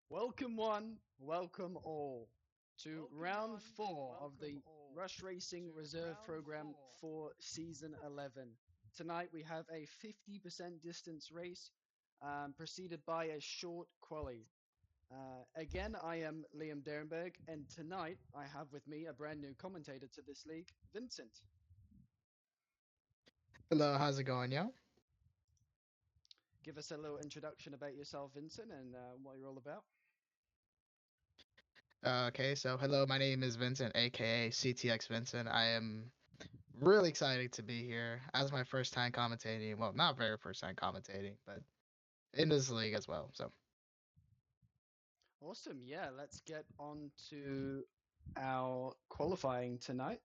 Welcome one, welcome all to round four of the Rush Racing Reserve Program for Season 11. Tonight we have a 50% distance race preceded by a short quali. Again, I am Liam Derenberg, and tonight I have with me a brand new commentator to this league, Vincent. Hello, how's it going, yo? Give us a little introduction about yourself, Vincent, and what you're all about. Okay, so hello, my name is Vincent, aka CTX Vincent. I am really excited to be here as my first time commentating. Well, not very first time commentating, but in this league as well. So, Awesome. Yeah, let's get on to our qualifying tonight.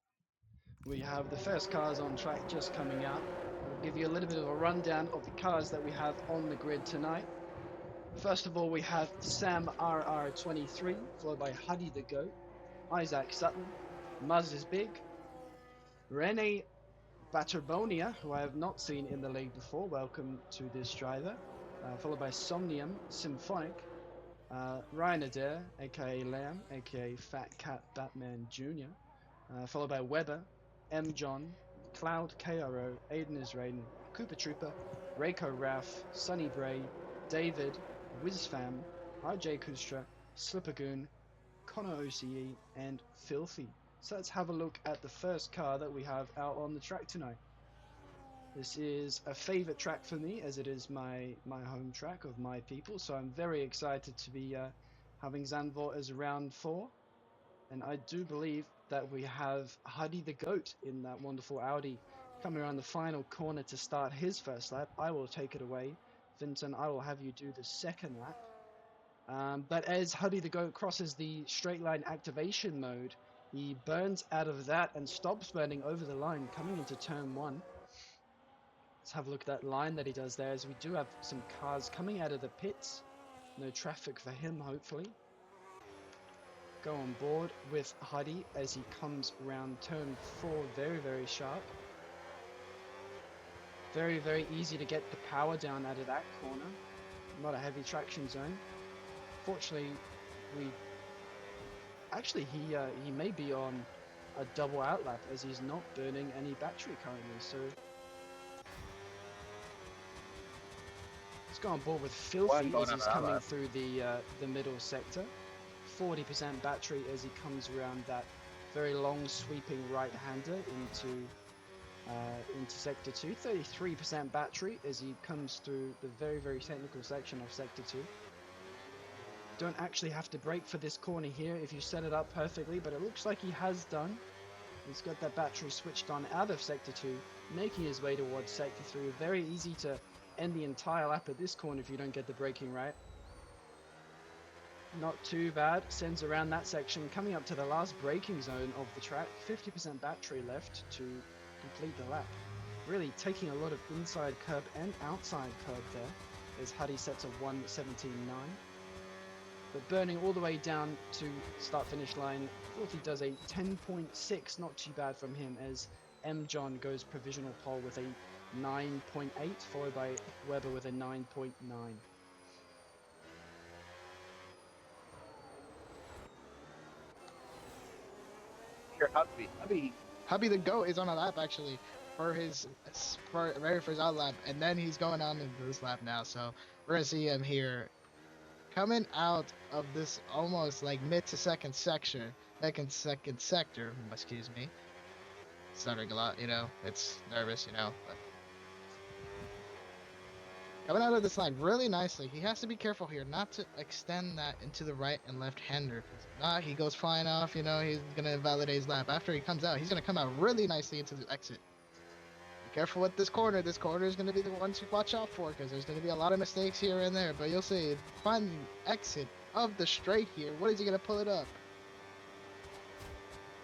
We have the first cars on track just coming out. I'll give you a little bit of a rundown of the cars that we have on the grid tonight. First of all, we have Sam RR23, followed by Huddy the Goat, Isaac Sutton, Muzz is Big, Rene Batterbonia, who I have not seen in the league before. Welcome to this driver. Followed by Somnium Symphonic, Ryan Adair, aka Lamb, aka Fat Cat Batman Jr., followed by Weber, M. John, Cloud KRO, Aiden is Raiden, Cooper Trooper, Reiko Ralph, Sunny Bray, David, Wizfam, RJ Kustra, Slippergoon, Connor OCE, and Filthy. So let's have a look at the first car that we have out on the track tonight. This is a favorite track for me as it is my home track of my people. So I'm very excited to be having Zandvoort as round four. And I do believe that we have Huddy the Goat in that wonderful Audi coming around the final corner to start his first lap. I will take it away. Vincent, I will have you do the second lap. But as Huddy the Goat crosses the straight line activation mode, he burns out of that and stops burning over the line coming into turn one. Let's have a look at that line that he does there, as we do have some cars coming out of the pits. No traffic for him, hopefully. Go on board with Huddy as he comes around turn four, very, very sharp. Very, very easy to get the power down out of that corner. Not a heavy traction zone. Fortunately, we actually he may be on a double outlap as he's not burning any battery currently. So let's go on board with One Filthy going as on he's that coming lap. through the middle sector. 40% battery as he comes around that very long sweeping right-hander into sector 2. 33% battery as he comes through the very, very technical section of sector 2. Don't actually have to brake for this corner here if you set it up perfectly, but it looks like he has done. He's got that battery switched on out of sector 2, making his way towards sector 3. Very easy to end the entire lap at this corner if you don't get the braking right. Not too bad. Sends around that section, coming up to the last braking zone of the track. 50% battery left to complete the lap. Really taking a lot of inside curb and outside curb there as Huddy sets a 1:17.9. But burning all the way down to start finish line, Filthy does a 10.6, not too bad from him as M. John goes provisional pole with a 9.8, followed by Weber with a 9.9. Here, Hubby. Hubby the Goat is on a lap actually for his very first out lap, and then he's going on into this lap now. So we're gonna see him here coming out of this almost like mid to second sector. Excuse me. Stuttering a lot, It's nervous, But coming out of this line really nicely. He has to be careful here not to extend that into the right and left hander. Because if not, he goes flying off. He's going to invalidate his lap. After he comes out, he's going to come out really nicely into the exit. Be careful with this corner. This corner is going to be the one to watch out for because there's going to be a lot of mistakes here and there. But you'll see, fun exit of the straight here. What is he going to pull it up?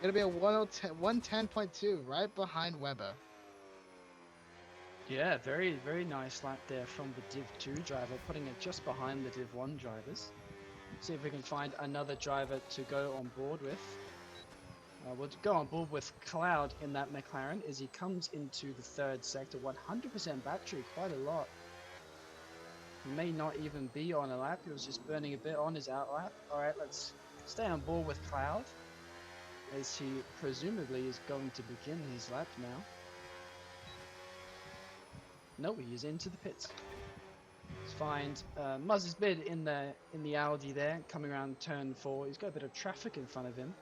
Going to be a 110.2 right behind Weber. Yeah, very, very nice lap there from the Div 2 driver, putting it just behind the Div 1 drivers. See if we can find another driver to go on board with. We'll go on board with Cloud in that McLaren as he comes into the third sector. 100% battery, quite a lot. He may not even be on a lap. He was just burning a bit on his out lap. All right, let's stay on board with Cloud, as he presumably is going to begin his lap now. No, he is into the pits. Let's find Muzz's bid in the Audi there, coming around turn 4. He's got a bit of traffic in front of him.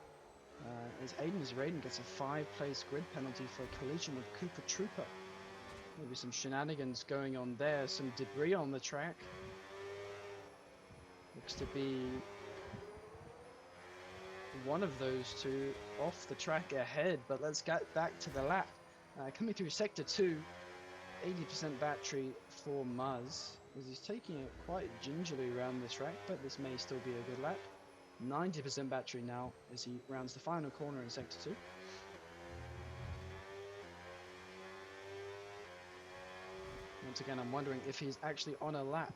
As Raiden gets a 5-place grid penalty for a collision with Cooper Trooper. Maybe some shenanigans going on there, some debris on the track. Looks to be one of those two off the track ahead, but let's get back to the lap. Coming through sector 2, 80% battery for Muzz, as he's taking it quite gingerly around the track, but this may still be a good lap. 90% battery now as he rounds the final corner in sector 2. Once again, I'm wondering if he's actually on a lap.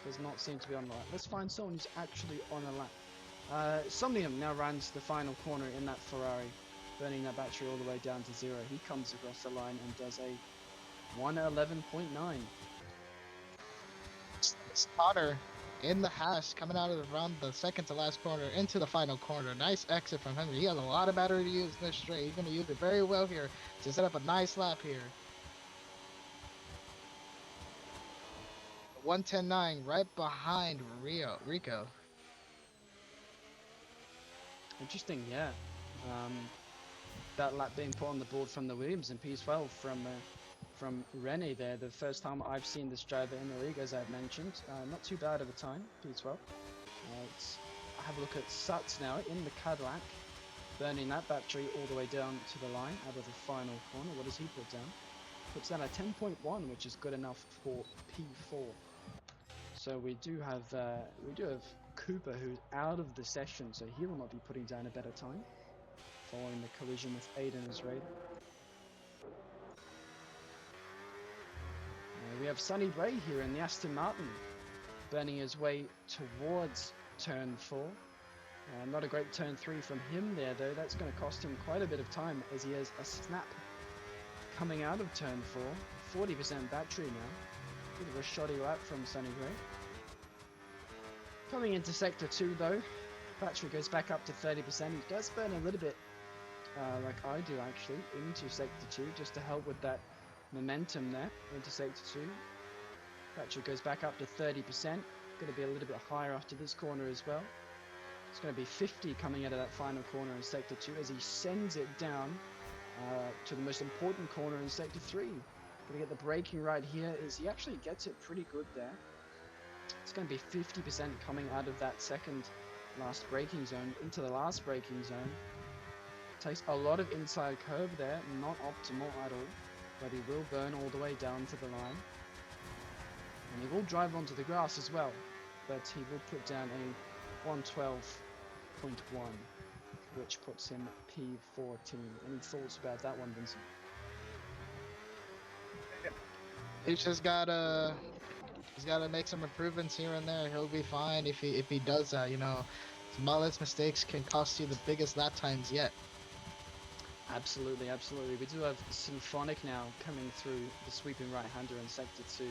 Does not seem to be on a lap. Let's find someone who's actually on a lap. Somnium now runs the final corner in that Ferrari, burning that battery all the way down to 0. He comes across the line and does a 1:11.9. Spotter in the hash coming out of around the second to last corner into the final corner. Nice exit from him. He has a lot of battery to use in this straight. He's going to use it very well here to set up a nice lap here. 1:10.9 right behind Rico. Interesting, yeah. That lap being put on the board from the Williams in P12 from Rene there. The first time I've seen this driver in the league, as I've mentioned. Not too bad of a time, P12. Let's have a look at Suts now in the Cadillac, burning that battery all the way down to the line out of the final corner. What does he put down? Puts down a 10.1, which is good enough for P4. So we do have Cooper, who's out of the session, so he will not be putting down a better time following the collision with Aiden as Raiden. We have Sonny Bray here in the Aston Martin, burning his way towards turn 4. Not a great turn 3 from him there, though. That's going to cost him quite a bit of time, as he has a snap coming out of turn 4. 40% battery now. Bit of a shoddy lap from Sonny Bray. Coming into sector 2, though, battery goes back up to 30%. He does burn a little bit, like I do actually, into sector 2, just to help with that momentum there into sector 2. Battery goes back up to 30%. Going to be a little bit higher after this corner as well. It's going to be 50 coming out of that final corner in sector 2 as he sends it down to the most important corner in sector 3. Going to get the braking right here, as he actually gets it pretty good there. It's going to be 50% coming out of that second last braking zone into the last braking zone. Takes a lot of inside curve there, not optimal at all, but he will burn all the way down to the line. And he will drive onto the grass as well, but he will put down a 112.1, which puts him P14. Any thoughts about that one, Vincent? He's just gotta make some improvements here and there. He'll be fine if he does that. You know, smallest mistakes can cost you the biggest lap times yet. Absolutely, absolutely. We do have Symphonic now coming through the sweeping right-hander in sector 2.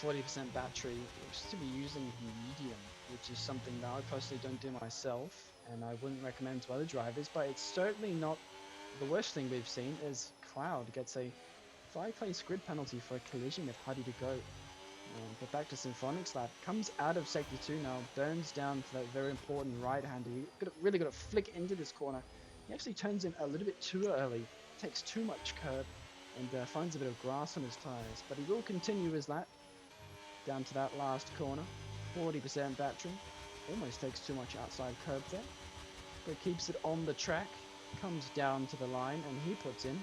40% battery. Looks to be using medium, which is something that I personally don't do myself, and I wouldn't recommend to other drivers, but it's certainly not the worst thing we've seen. Is Cloud gets a 5-place grid penalty for a collision with Huddy to go. But back to Symphonic's lap, comes out of sector 2 now, burns down for that very important right-hander. He really got to flick into this corner. He actually turns in a little bit too early, takes too much curb, and finds a bit of grass on his tyres. But he will continue his lap down to that last corner. 40% battery, almost takes too much outside curb there, but keeps it on the track, comes down to the line, and he puts in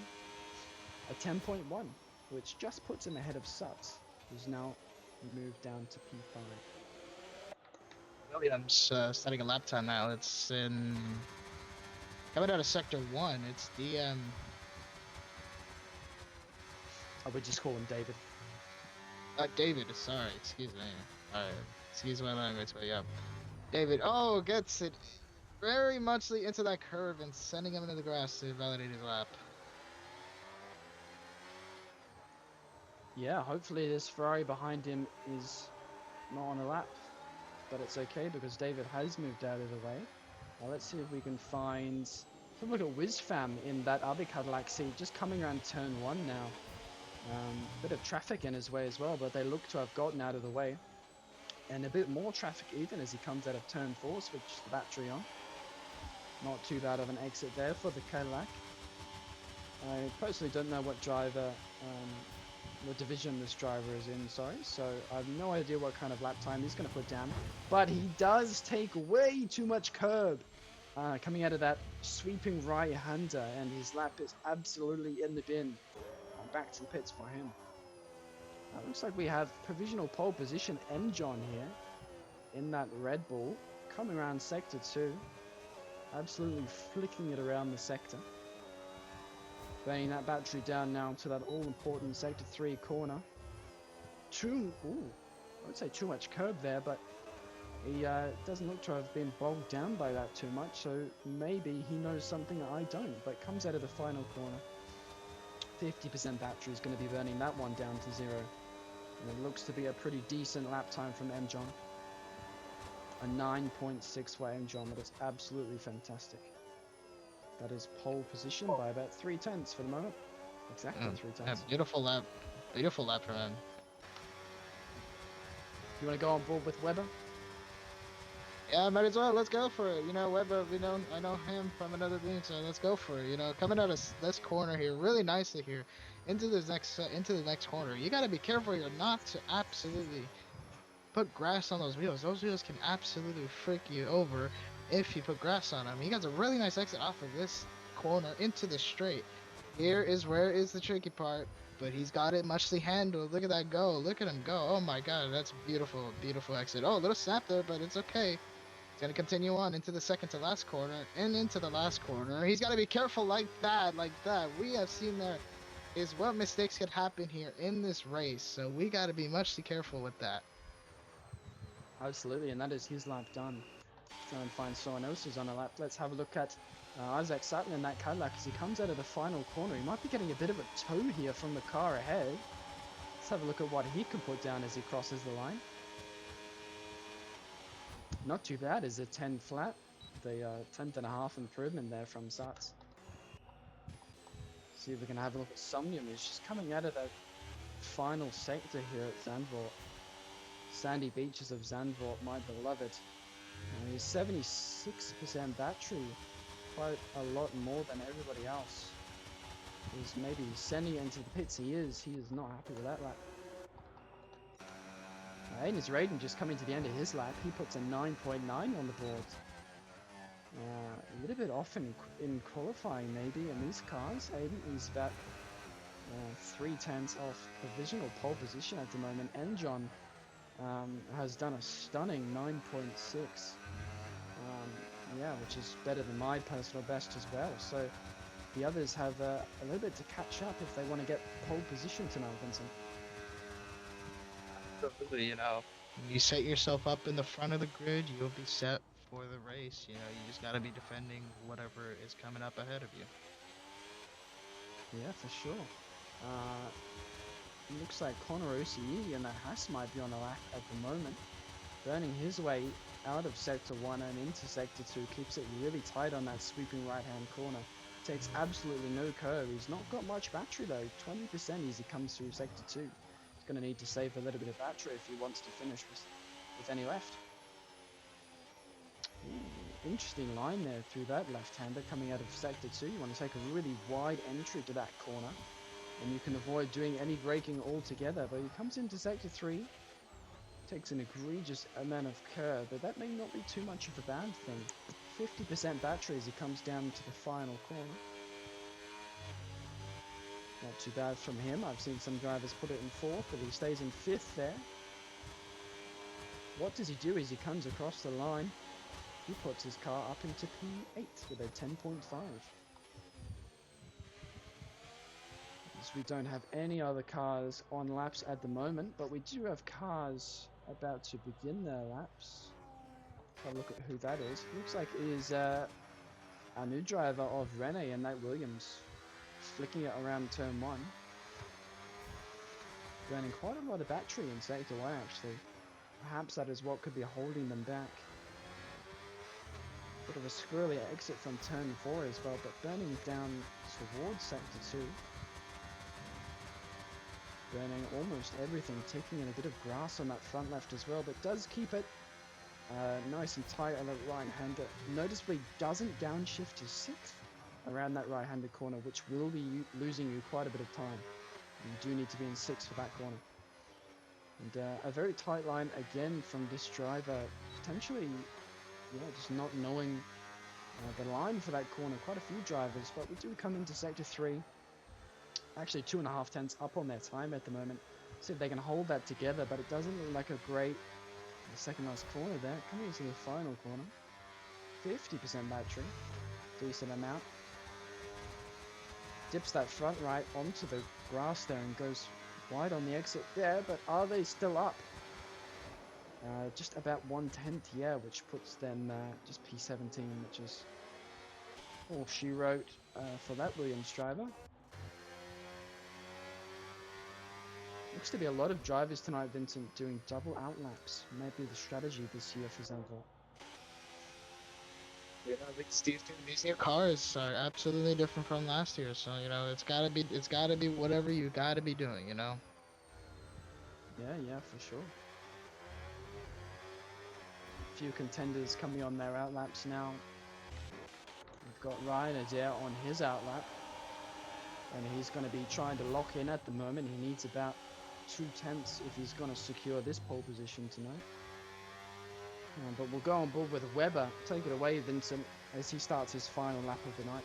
a 10.1, which just puts him ahead of Suts, who's now moved down to P5. Williams setting a lap time now. It's in coming out of sector 1. It's DM. I would just call him David. David. Sorry, excuse me. Excuse my language, but yeah, David. Oh, gets it very muchly into that curve and sending him into the grass to validate his lap. Yeah, hopefully this Ferrari behind him is not on a lap, but it's okay because David has moved out of the way. Now let's see if we can find. Let's have a look at WizFam in that other Cadillac seat, just coming around turn one now. Bit of traffic in his way as well, but they look to have gotten out of the way. And a bit more traffic even as he comes out of turn four, switches the battery on. Not too bad of an exit there for the Cadillac. I personally don't know what driver, what division this driver is in, sorry. So I have no idea what kind of lap time he's going to put down. But he does take way too much curb coming out of that sweeping right-hander, and his lap is absolutely in the bin. Back to the pits for him. Looks like we have provisional pole position M John here in that Red Bull, coming around sector 2, absolutely flicking it around the sector. Burning that battery down now to that all-important sector 3 corner. I would say too much curb there, but he doesn't look to have been bogged down by that too much, so maybe he knows something I don't, but comes out of the final corner. 50% battery is going to be burning that one down to 0. And it looks to be a pretty decent lap time from M John. A 9.6 for M John, that is absolutely fantastic. That is pole position by about 3/10 for the moment. Exactly 3/10. Yeah, beautiful lap from him. You want to go on board with Weber? Yeah, might as well. Let's go for it. You know, Webber, I know him from another team, so let's go for it. You know, coming out of this corner here, really nicely here, into the next corner. You gotta be careful here not to absolutely put grass on those wheels. Those wheels can absolutely freak you over if you put grass on them. He got a really nice exit off of this corner into the straight. Here is where is the tricky part, but he's got it muchly handled. Look at that go. Look at him go. Oh my god, that's beautiful, beautiful exit. Oh, a little snap there, but it's okay. He's going to continue on into the second to last corner and into the last corner. He's got to be careful like that, like that. We have seen there is what mistakes could happen here in this race. So we got to be much careful with that. Absolutely, and that is his lap done. Try and find someone else who's on a lap. Let's have a look at Isaac Sutton in that Cadillac as he comes out of the final corner. He might be getting a bit of a tow here from the car ahead. Let's have a look at what he can put down as he crosses the line. Not too bad, is a 10 flat. The 10th and a half improvement there from Sats. See if we can have a look at Somnium. He's just coming out of that final sector here at Zandvoort. Sandy beaches of Zandvoort, my beloved. He's 76% battery, quite a lot more than everybody else. He's maybe sending it into the pits. He is not happy with that lap. Aiden's Raiden just coming to the end of his lap. He puts a 9.9 on the board. A little bit off in qualifying maybe in these cars. Aiden is about 3/10 off provisional pole position at the moment. And John has done a stunning 9.6. Yeah, which is better than my personal best as well. So the others have a little bit to catch up if they want to get pole position tonight, Vincent. Absolutely, you know. You set yourself up in the front of the grid, you'll be set for the race. You know, you just got to be defending whatever is coming up ahead of you. Yeah, for sure. Looks like Connor OCE and that Haas might be on a lap at the moment. Burning his way out of Sector 1 and into Sector 2. Keeps it really tight on that sweeping right-hand corner. Takes absolutely no curve. He's not got much battery though. 20% as he comes through Sector 2. He's going to need to save a little bit of battery if he wants to finish with any left. Interesting line there through that left-hander coming out of Sector 2. You want to take a really wide entry to that corner. And you can avoid doing any braking altogether. But he comes into Sector 3. Takes an egregious amount of curve. But that may not be too much of a bad thing. 50% battery as he comes down to the final corner. Not too bad from him. I've seen some drivers put it in 4th, but he stays in 5th there. What does he do as he comes across the line? He puts his car up into P8 with a 10.5. As we don't have any other cars on laps at the moment, but we do have cars about to begin their laps. Have a look at who that is. Looks like it is our new driver of Rene and Nate Williams. Flicking it around turn 1. burning quite a lot of battery in Sector 1 actually. Perhaps that is what could be holding them back. Bit of a squirrely exit from turn 4 as well, but burning down towards Sector 2. Burning almost everything, taking in a bit of grass on that front left as well, but does keep it nice and tight on the right-hander. Noticeably doesn't downshift to 6th around that right-handed corner, which will be losing you quite a bit of time. You do need to be in 6th for that corner. And a very tight line again from this driver, potentially, yeah, just not knowing the line for that corner. Quite a few drivers, but we do come into Sector 3. Actually 2.5 tenths up on their time at the moment. See if they can hold that together, but it doesn't look like a great second last corner there. Coming into the final corner. 50% battery. Decent amount. Dips that front right onto the grass there and goes wide on the exit there, but are they still up? Just about 1/10, yeah, which puts them just P17, which is all she wrote for that Williams driver. Looks to be a lot of drivers tonight, Vincent, doing double outlaps. Maybe the strategy this year for Zandvoort. Yeah, these new cars are absolutely different from last year. So it's gotta be whatever you gotta be doing. Yeah, for sure. A few contenders coming on their outlaps now. We've got Ryan Adair on his outlap, and he's going to be trying to lock in at the moment. He needs about 2/10 if he's going to secure this pole position tonight. But we'll go on board with Webber. Take it away, Vincent, as he starts his final lap of the night.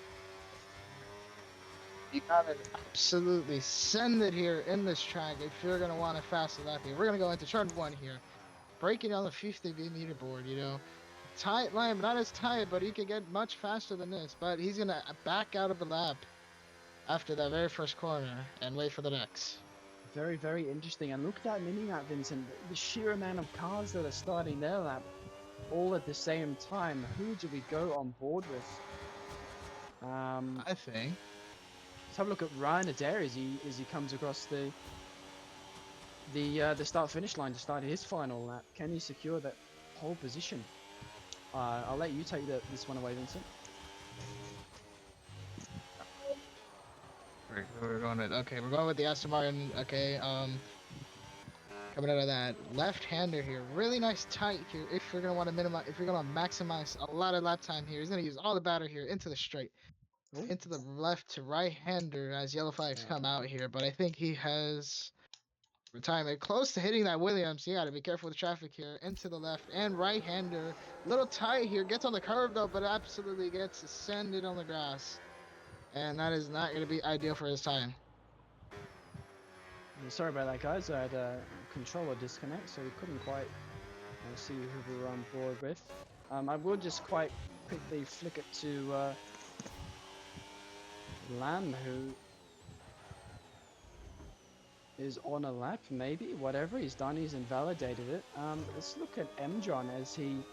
You gotta absolutely send it here in this track if you're gonna want a faster lap here. We're gonna go into turn 1 here, breaking down the 50 meter board. Tight line, but not as tight, but he can get much faster than this. But he's gonna back out of the lap after that very first corner and wait for the next. Very, very interesting. And look at that mini-lap, Vincent. The sheer amount of cars that are starting their lap all at the same time. Who do we go on board with? I think. Let's have a look at Ryan Adair as he comes across the start-finish line to start his final lap. Can he secure that pole position? I'll let you take this one away, Vincent. We're going with the Aston Martin. Okay, coming out of that left-hander here, really nice tight here. If you're gonna want to minimize, if you're gonna maximize a lot of lap time here, he's gonna use all the battery here into the straight, into the left to right-hander as yellow flags come out here. But I think he has retirement close to hitting that Williams. You gotta be careful with the traffic here. Into the left and right-hander, little tight here, gets on the curve though, but absolutely gets sanded on the grass. And that is not going to be ideal for his time. Yeah, sorry about that, guys. I had a controller disconnect, so we couldn't quite see who we were on board with. I will just quite quickly flick it to Lamb, who is on a lap, maybe. Whatever he's done, he's invalidated it. Let's look at M-John as he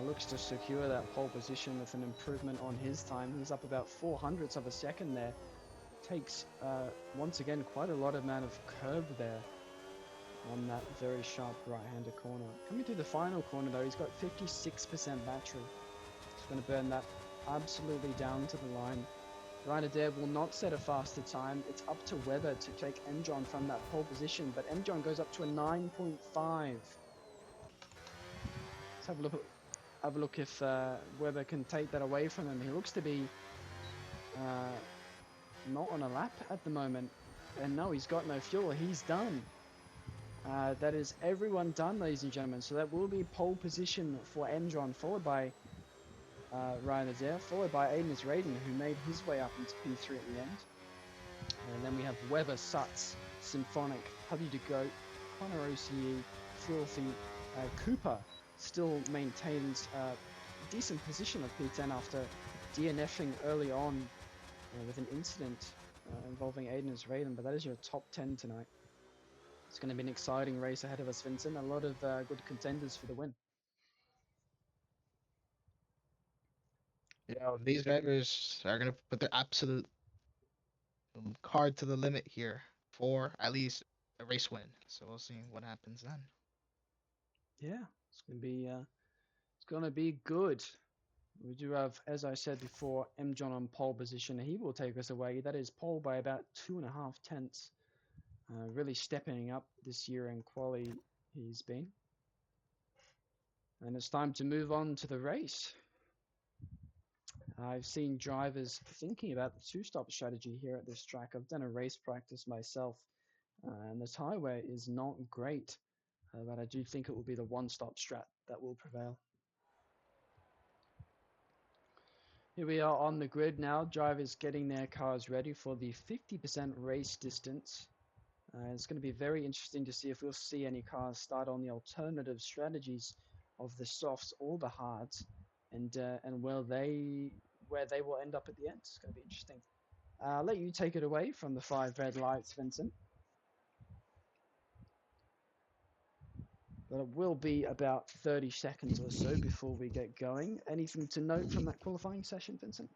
looks to secure that pole position with an improvement on his time. He's up about 400ths of a second there. Takes, once again, quite a lot of amount of curb there on that very sharp right-hander corner. Coming to the final corner, though, he's got 56% battery. He's going to burn that absolutely down to the line. Ryan Adair will not set a faster time. It's up to Webber to take M-John from that pole position, but M-John goes up to a 9.5. Let's have a look if Webber can take that away from him. He looks to be not on a lap at the moment, and no, he's got no fuel. He's done. That is everyone done, ladies and gentlemen. So that will be pole position for M-John, followed by Ryan Adair, followed by Aiden Raiden, who made his way up into P3 at the end. And then we have Webber, Sutz, Symphonic, Hubby to Goat, Connor OCE, Filthy, Cooper still maintains a decent position of P10 after DNFing early on with an incident involving Aiden Raiden, but that is your top 10 tonight. It's going to be an exciting race ahead of us, Vincent. A lot of good contenders for the win. These drivers are going to put their absolute card to the limit here for at least a race win. So we'll see what happens then. Yeah, it's gonna be good. We do have, as I said before, M John on pole position. He will take us away. That is pole by about 2.5 tenths. Really stepping up this year in quali he's been. And it's time to move on to the race. I've seen drivers thinking about the two-stop strategy here at this track. I've done a race practice myself, and the highway is not great, but I do think it will be the one-stop strat that will prevail. Here we are on the grid now. Drivers getting their cars ready for the 50% race distance. It's going to be very interesting to see if we'll see any cars start on the alternative strategies of the softs or the hards, and where they will end up at the end. It's going to be interesting. I'll let you take it away from the 5 red lights, Vincent. But it will be about 30 seconds or so before we get going. Anything to note from that qualifying session, Vincent?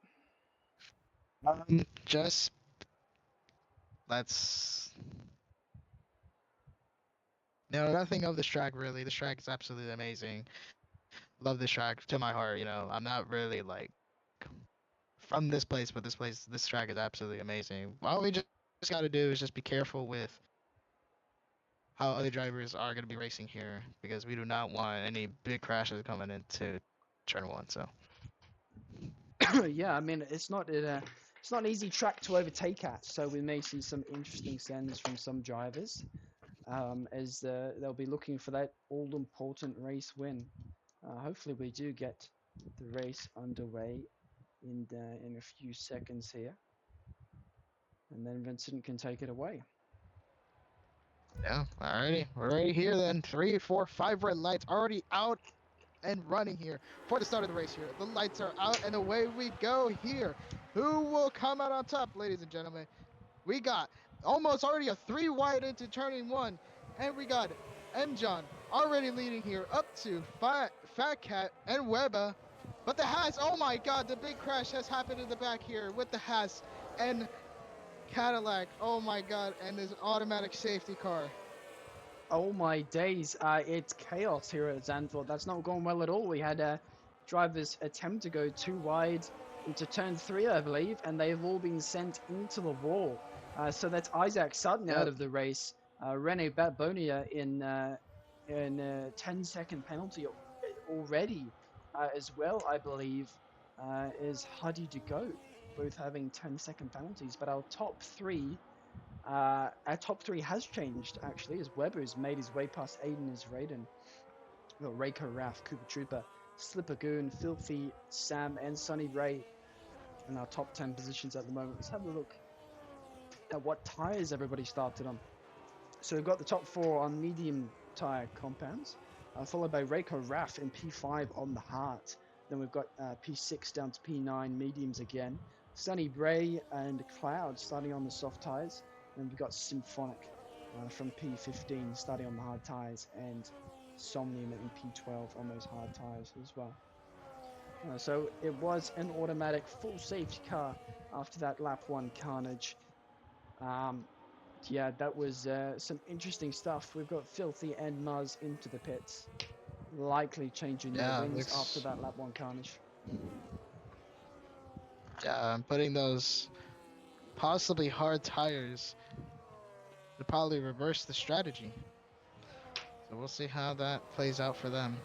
Just let's. No, nothing of this track really. This track is absolutely amazing. Love this track to my heart. I'm not really like from this place, but this track is absolutely amazing. All we just got to do is just be careful with how other drivers are going to be racing here, because we do not want any big crashes coming into turn one. So Yeah, I mean it's not an easy track to overtake at, so we may see some interesting sends from some drivers, as they'll be looking for that all-important race win. Hopefully, we do get the race underway in a few seconds here, and then Vincent can take it away. yeah, alrighty, we're already here then. 3, 4, 5 red lights already out and running here for the start of the race here. The lights are out and away we go here. Who will come out on top, ladies and gentlemen? We got almost already a 3 wide into turning 1, and we got M. John already leading here up to Fat Cat and Weber. But the Haas, oh my god, the big crash has happened in the back here with the Haas and Cadillac. Oh my god, and this automatic safety car. Oh my days, it's chaos here at Zandvoort. That's not going well at all. We had drivers attempt to go too wide into turn 3, I believe, and they've all been sent into the wall. So that's Isaac Sutton out of the race. Rene Batbonia in a 10-second penalty already, as well, I believe, is Huddy to go, both having 10-second penalties. But our top 3 has changed, actually, as Weber's made his way past Aiden as Raiden. We've got Reiko, Raf, Cooper Trooper, Slippergoon, Filthy, Sam, and Sonny Ray in our top 10 positions at the moment. Let's have a look at what tyres everybody started on. So we've got the top 4 on medium tyre compounds, followed by Reiko, Raf, and P5 on the hard. Then we've got P6 down to P9 mediums again. Sunny Bray and Cloud starting on the soft tyres. And we've got Symphonic from P15 starting on the hard tyres, and Somnium in P12 on those hard tyres as well. So it was an automatic full safety car after that lap 1 carnage. Yeah, that was some interesting stuff. We've got Filthy and Muzz into the pits, likely changing their wings after that lap 1 carnage. Yeah, I'm putting those possibly hard tires to probably reverse the strategy. So we'll see how that plays out for them.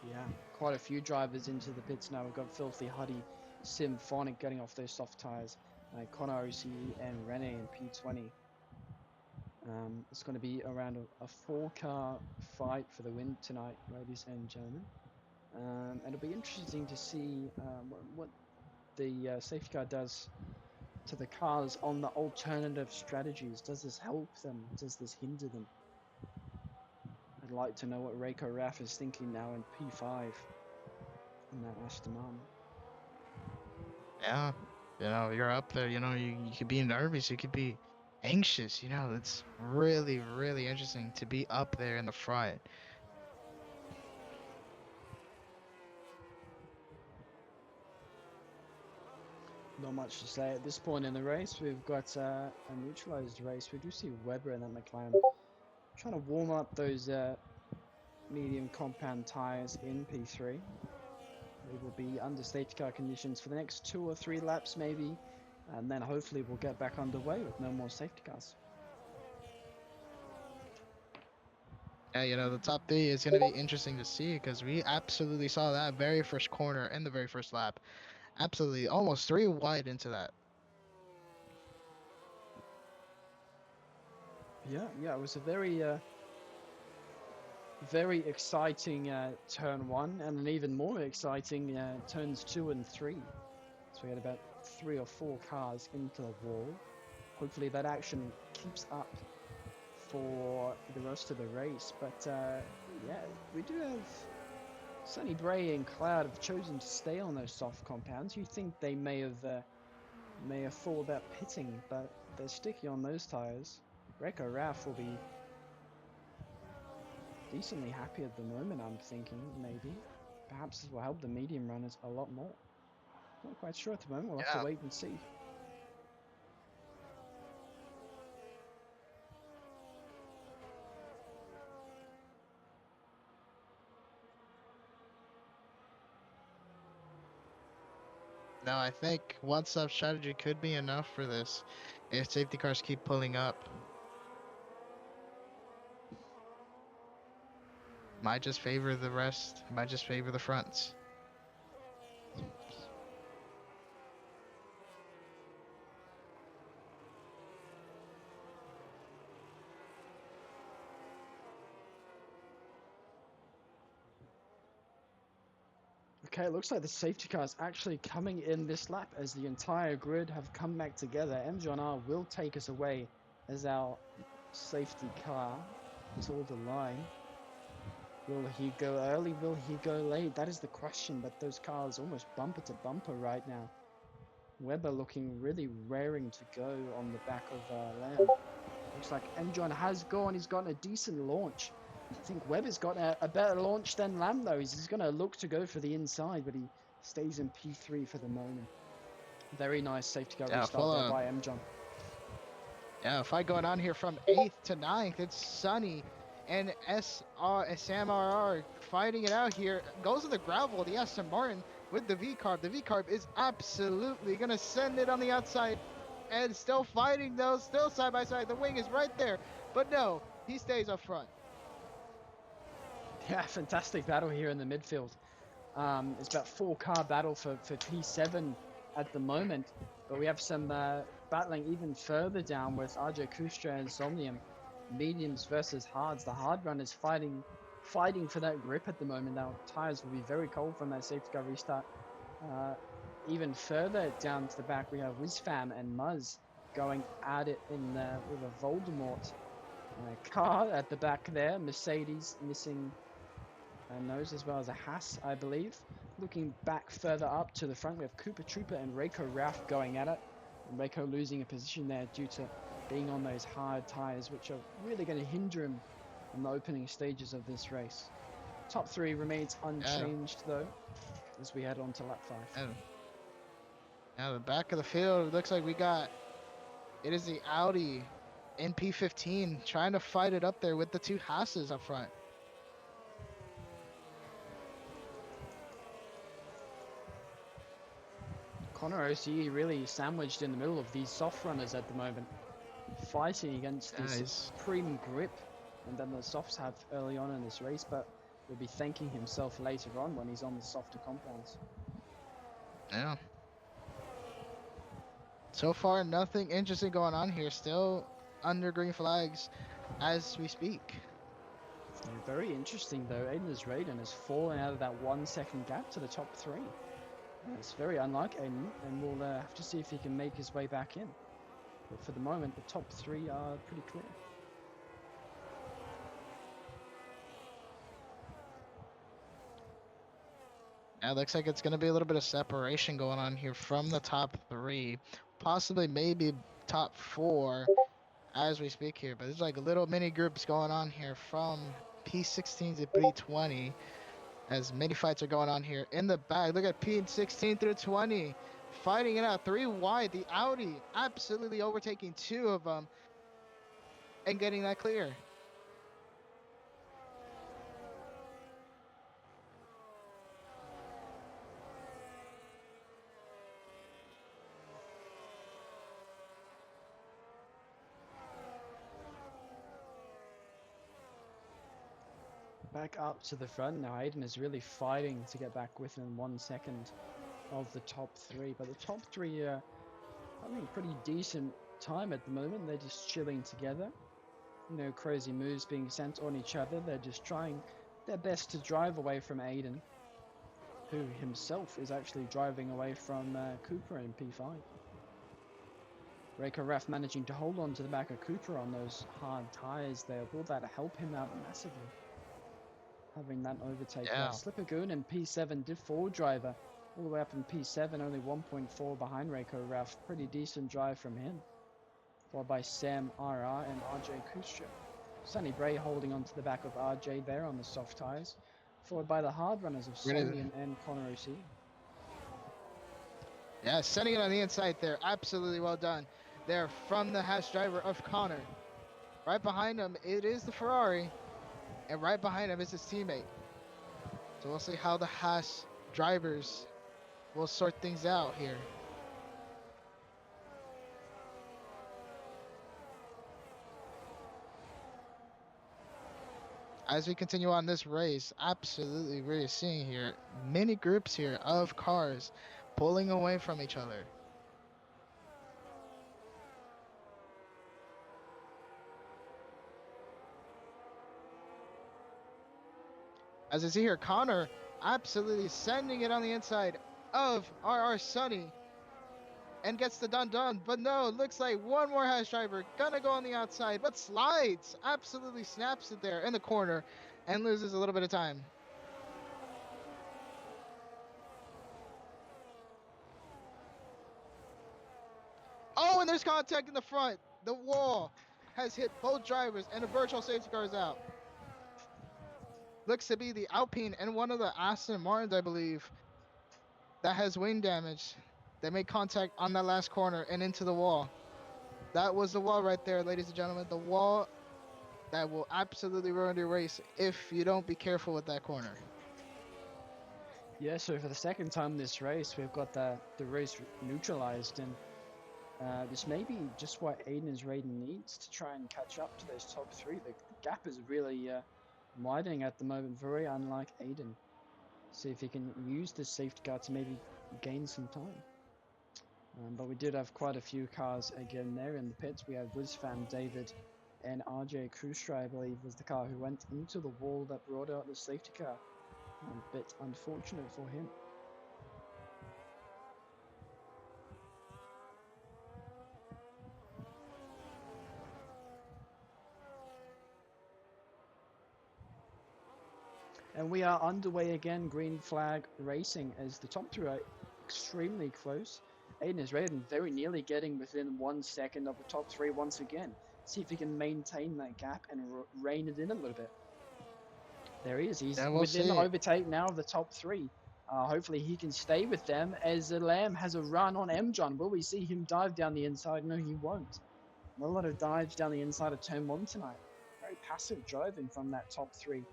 Yeah, quite a few drivers into the pits now. We've got Filthy, Huddy, Symphonic getting off those soft tires. Connor, OCE, and Rene in P20. It's going to be around a 4-car fight for the win tonight, ladies and gentlemen. And it'll be interesting to see what the safety car does to the cars on the alternative strategies. Does this help them? Does this hinder them? I'd like to know what Reiko Raf is thinking now in P5 in that Aston Martin. Yeah, you're up there, you could be nervous, you could be anxious, it's really, really interesting to be up there in the front. Not much to say at this point in the race. We've got a neutralized race. We do see Weber and then McLaren trying to warm up those medium compound tyres in P3. They will be under safety car conditions for the next 2 or 3 laps maybe, and then hopefully we'll get back underway with no more safety cars. Yeah, you know, the top three is going to be interesting to see because we absolutely saw that very first corner in the very first lap. Absolutely, almost 3 wide into that. Yeah, it was a very exciting turn 1 and an even more exciting turns 2 and 3. So we had about 3 or 4 cars into the wall. Hopefully that action keeps up for the rest of the race. But yeah, we do have Sunny Bray and Cloud have chosen to stay on those soft compounds. You think they may have thought about pitting, but they're sticky on those tires. Rekka Raf will be decently happy at the moment, I'm thinking, maybe. Perhaps this will help the medium runners a lot more. Not quite sure at the moment, we'll have to wait and see. No, I think one-stop strategy could be enough for this if safety cars keep pulling up. Might just favor the rest, might just favor the fronts. Okay, it looks like the safety car is actually coming in this lap as the entire grid have come back together. M. will take us away as our safety car till the line. Will he go early? Will he go late? That is the question, but those cars almost bumper to bumper right now. Weber looking really raring to go on the back of Lamb. Looks like M. has gone. He's gotten a decent launch. I think Weber's got a better launch than Lamb, though. He's going to look to go for the inside, but he stays in P3 for the moment. Very nice safety car restart there by M. Yeah, fight going on here from 8th to 9th. It's Sunny and SMRR fighting it out here. Goes to the gravel, the Aston Martin with the V-Carb. The V-Carb is absolutely going to send it on the outside. And still fighting though, still side by side. The wing is right there. But no, he stays up front. Yeah, fantastic battle here in the midfield. It's about 4-car battle for P7 at the moment, but we have some battling even further down with RJ Kustra and Somnium. Mediums versus hards. The hard runners fighting for that grip at the moment. Our tires will be very cold from that safety car restart. Even further down to the back, we have Wizfam and Muzz going at it in with a Voldemort car at the back there. Mercedes missing a nose as well as a Haas, I believe. Looking back further up to the front, we have Cooper Trooper and Reiko Ralph going at it. And Reiko losing a position there due to being on those hard tires, which are really going to hinder him in the opening stages of this race. Top 3 remains unchanged though, as we head on to lap 5. Now the back of the field, looks like it is the Audi in P15 trying to fight it up there with the 2 Haas's up front. Connor OCE really sandwiched in the middle of these soft runners at the moment, fighting against this supreme grip and then the softs have early on in this race, but will be thanking himself later on when he's on the softer compounds. Yeah. So far, nothing interesting going on here. Still under green flags as we speak. Yeah, very interesting though. Aiden's Raiden has fallen out of that 1 second gap to the top 3. It's very unlike Aiden, and we'll have to see if he can make his way back in. But for the moment, the top 3 are pretty clear. Now it looks like it's going to be a little bit of separation going on here from the top 3. Possibly maybe top 4 as we speak here. But there's like little mini groups going on here from P16 to P20. As many fights are going on here in the back. Look at P16 through 20. fighting it out 3 wide. The Audi absolutely overtaking 2 of them and getting that clear. Back up to the front now. Aiden is really fighting to get back within 1 second of the top 3, but the top 3 are having a pretty decent time at the moment. They're just chilling together. No crazy moves being sent on each other. They're just trying their best to drive away from Aiden, who himself is actually driving away from Cooper in P5. Reiko Raf managing to hold on to the back of Cooper on those hard tyres there. Will that help him out massively? Having that overtake there. Slippergoon in P7, Div 4 driver, all the way up in P7, only 1.4 behind Reiko Raf. Pretty decent drive from him. Followed by Sam RR and RJ Kustra. Sunny Bray holding on to the back of RJ there on the soft tyres. Followed by the hard runners of Solian and Connor O'C. Yeah, sending it on the inside there. Absolutely well done. There from the Haas driver of Connor. Right behind him, it is the Ferrari. And right behind him is his teammate. So we'll see how the Haas drivers will sort things out here. As we continue on this race, absolutely we're seeing here many groups here of cars pulling away from each other. As I see here, Connor absolutely sending it on the inside of RR Sunny and gets the done, but no, looks like one more Haas driver gonna go on the outside, but slides, absolutely snaps it there in the corner and loses a little bit of time. Oh, and there's contact in the front. The wall has hit both drivers and the virtual safety car is out. Looks to be the Alpine and one of the Aston Martins, I believe, that has wing damage. They made contact on that last corner and into the wall. That was the wall right there, ladies and gentlemen. The wall that will absolutely ruin your race if you don't be careful with that corner. Yeah, so for the second time this race, we've got the race neutralized, and this may be just what Aiden's Raiden needs to try and catch up to those top 3. The gap is really widening at the moment, very unlike Aiden. See if he can use this safety car to maybe gain some time. But we did have quite a few cars again there in the pits. We had WizFan David and RJ Kustra, I believe, was the car who went into the wall that brought out the safety car. A bit unfortunate for him. And we are underway again, green flag racing, as the top 3 are extremely close. Aiden is Raiden very nearly getting within 1 second of the top 3 once again. See if he can maintain that gap and rein it in a little bit. There he is. He's within the overtake now of the top 3. Hopefully he can stay with them as the Lamb has a run on M-John. Will we see him dive down the inside? No, he won't. Not a lot of dives down the inside of turn 1 tonight. Very passive driving from that top 3.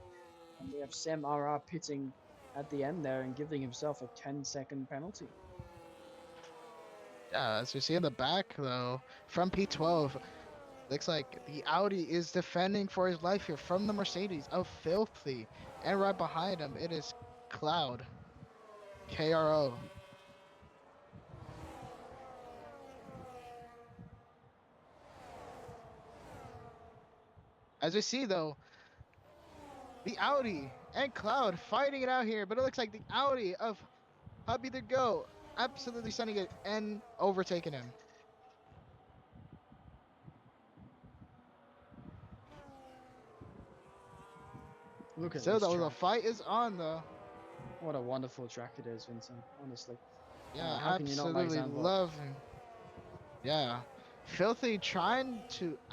And we have Sam RR pitting at the end there and giving himself a 10-second penalty. Yeah, as we see in the back though, from P12, looks like the Audi is defending for his life here from the Mercedes of Filthy. And right behind him, it is Cloud. KRO. As we see though, the Audi and Cloud fighting it out here, but it looks like the Audi of Hubby the Go absolutely sending it and overtaking him. Look at so this though, track. the fight is on though. What a wonderful track it is, Vincent, honestly. Yeah, how can you not like absolutely Zandvoort? love him. Yeah. Filthy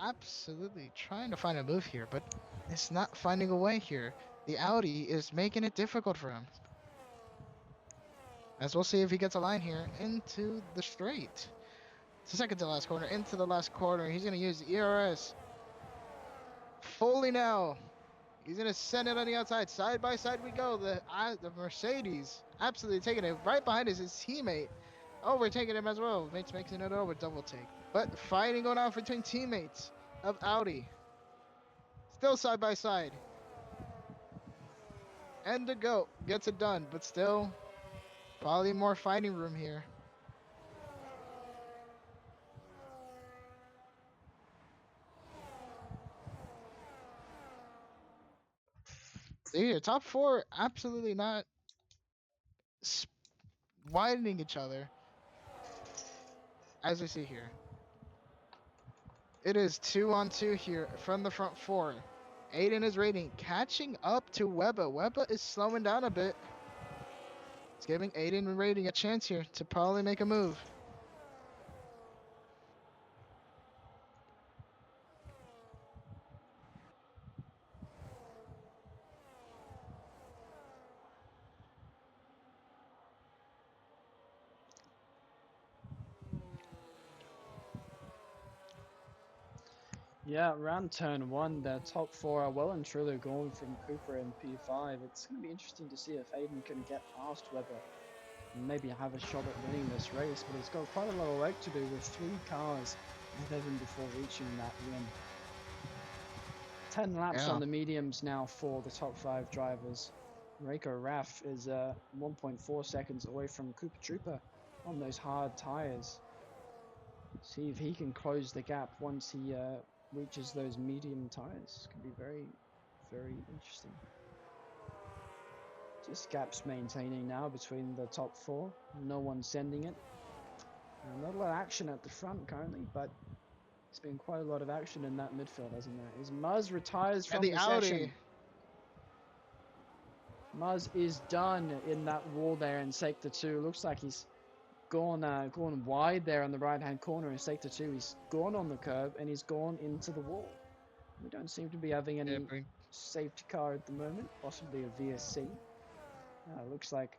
absolutely trying to find a move here, but it's not finding a way here. The Audi is making it difficult for him. As we'll see if he gets a line here into the straight. It's the second to last corner, into the last corner. He's going to use ERS fully now. He's going to send it on the outside. Side by side we go. The Mercedes absolutely taking it. Right behind is his teammate. Overtaking him as well. Mates making it over. Double take. But fighting going on between teammates of Audi. Still side by side. And the GOAT gets it done. But still, probably more fighting room here. See here, top four absolutely not widening each other, as we see here. It is 2-on-2 here from the front four. Aiden is rating, catching up to Webber. Webber is slowing down a bit. It's giving Aiden and rating a chance here to probably make a move. Yeah, around turn one, the top four are well and truly gone from Cooper and P5. It's going to be interesting to see if Aiden can get past Webber and maybe have a shot at winning this race, but it's got quite a lot of work to do with 3 cars ahead of him before reaching that win. 10 laps on the mediums now for the top 5 drivers. Reiko Raff is 1.4 seconds away from Cooper Trooper on those hard tyres. See if he can close the gap once he reaches those medium tires. Could be very, very interesting. Just gaps maintaining now between the top 4. No one sending it. Not a lot of action at the front currently, but it's been quite a lot of action in that midfield, hasn't there? As Muzz retires from the session. Muzz is done in that wall there in sector 2. Looks like he's gone wide there on the right hand corner in sector 2. He's gone on the curb and he's gone into the wall. We don't seem to be having any safety car at the moment, possibly a VSC. Looks like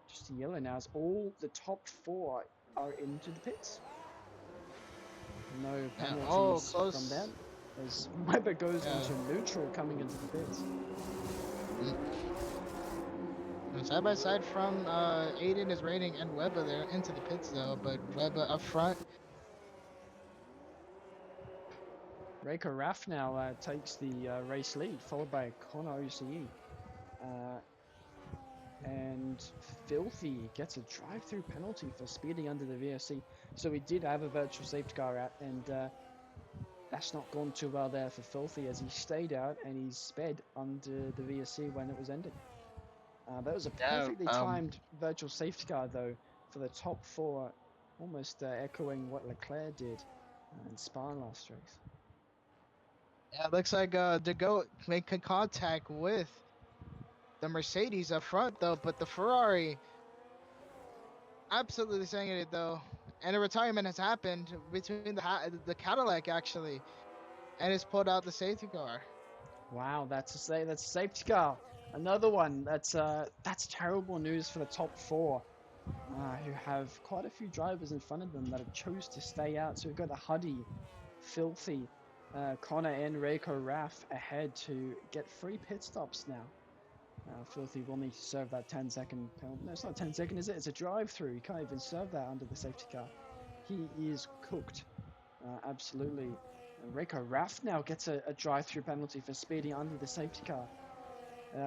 just a yellow now as all the top 4 are into the pits. No penalties from them as Webber goes into neutral coming into the pits. Side by side from Aiden is rating and Webber there into the pits though, but Webber up front. Reiko Raff now takes the race lead, followed by Connor OCE. And Filthy gets a drive-through penalty for speeding under the VSC. So we did have a virtual safety car out, and that's not gone too well there for Filthy as he stayed out and he sped under the VSC when it was ended. That was a perfectly timed virtual safety car though for the top 4, almost echoing what Leclerc did in Spa last race. Yeah, it looks like the GOAT making contact with the Mercedes up front though, but the Ferrari absolutely singing it though, and a retirement has happened between the Cadillac actually, and it's pulled out the safety car. Wow, that's a safety car. Another one. That's terrible news for the top 4, who have quite a few drivers in front of them that have chose to stay out. So we've got the Huddy, Filthy, Connor and Reiko Raff ahead to get 3 pit stops now. Filthy will need to serve that 10-second penalty. No, it's not 10 second, is it? It's a drive-through. He can't even serve that under the safety car. He is cooked. Absolutely. Reiko Raff now gets a drive-through penalty for speeding under the safety car.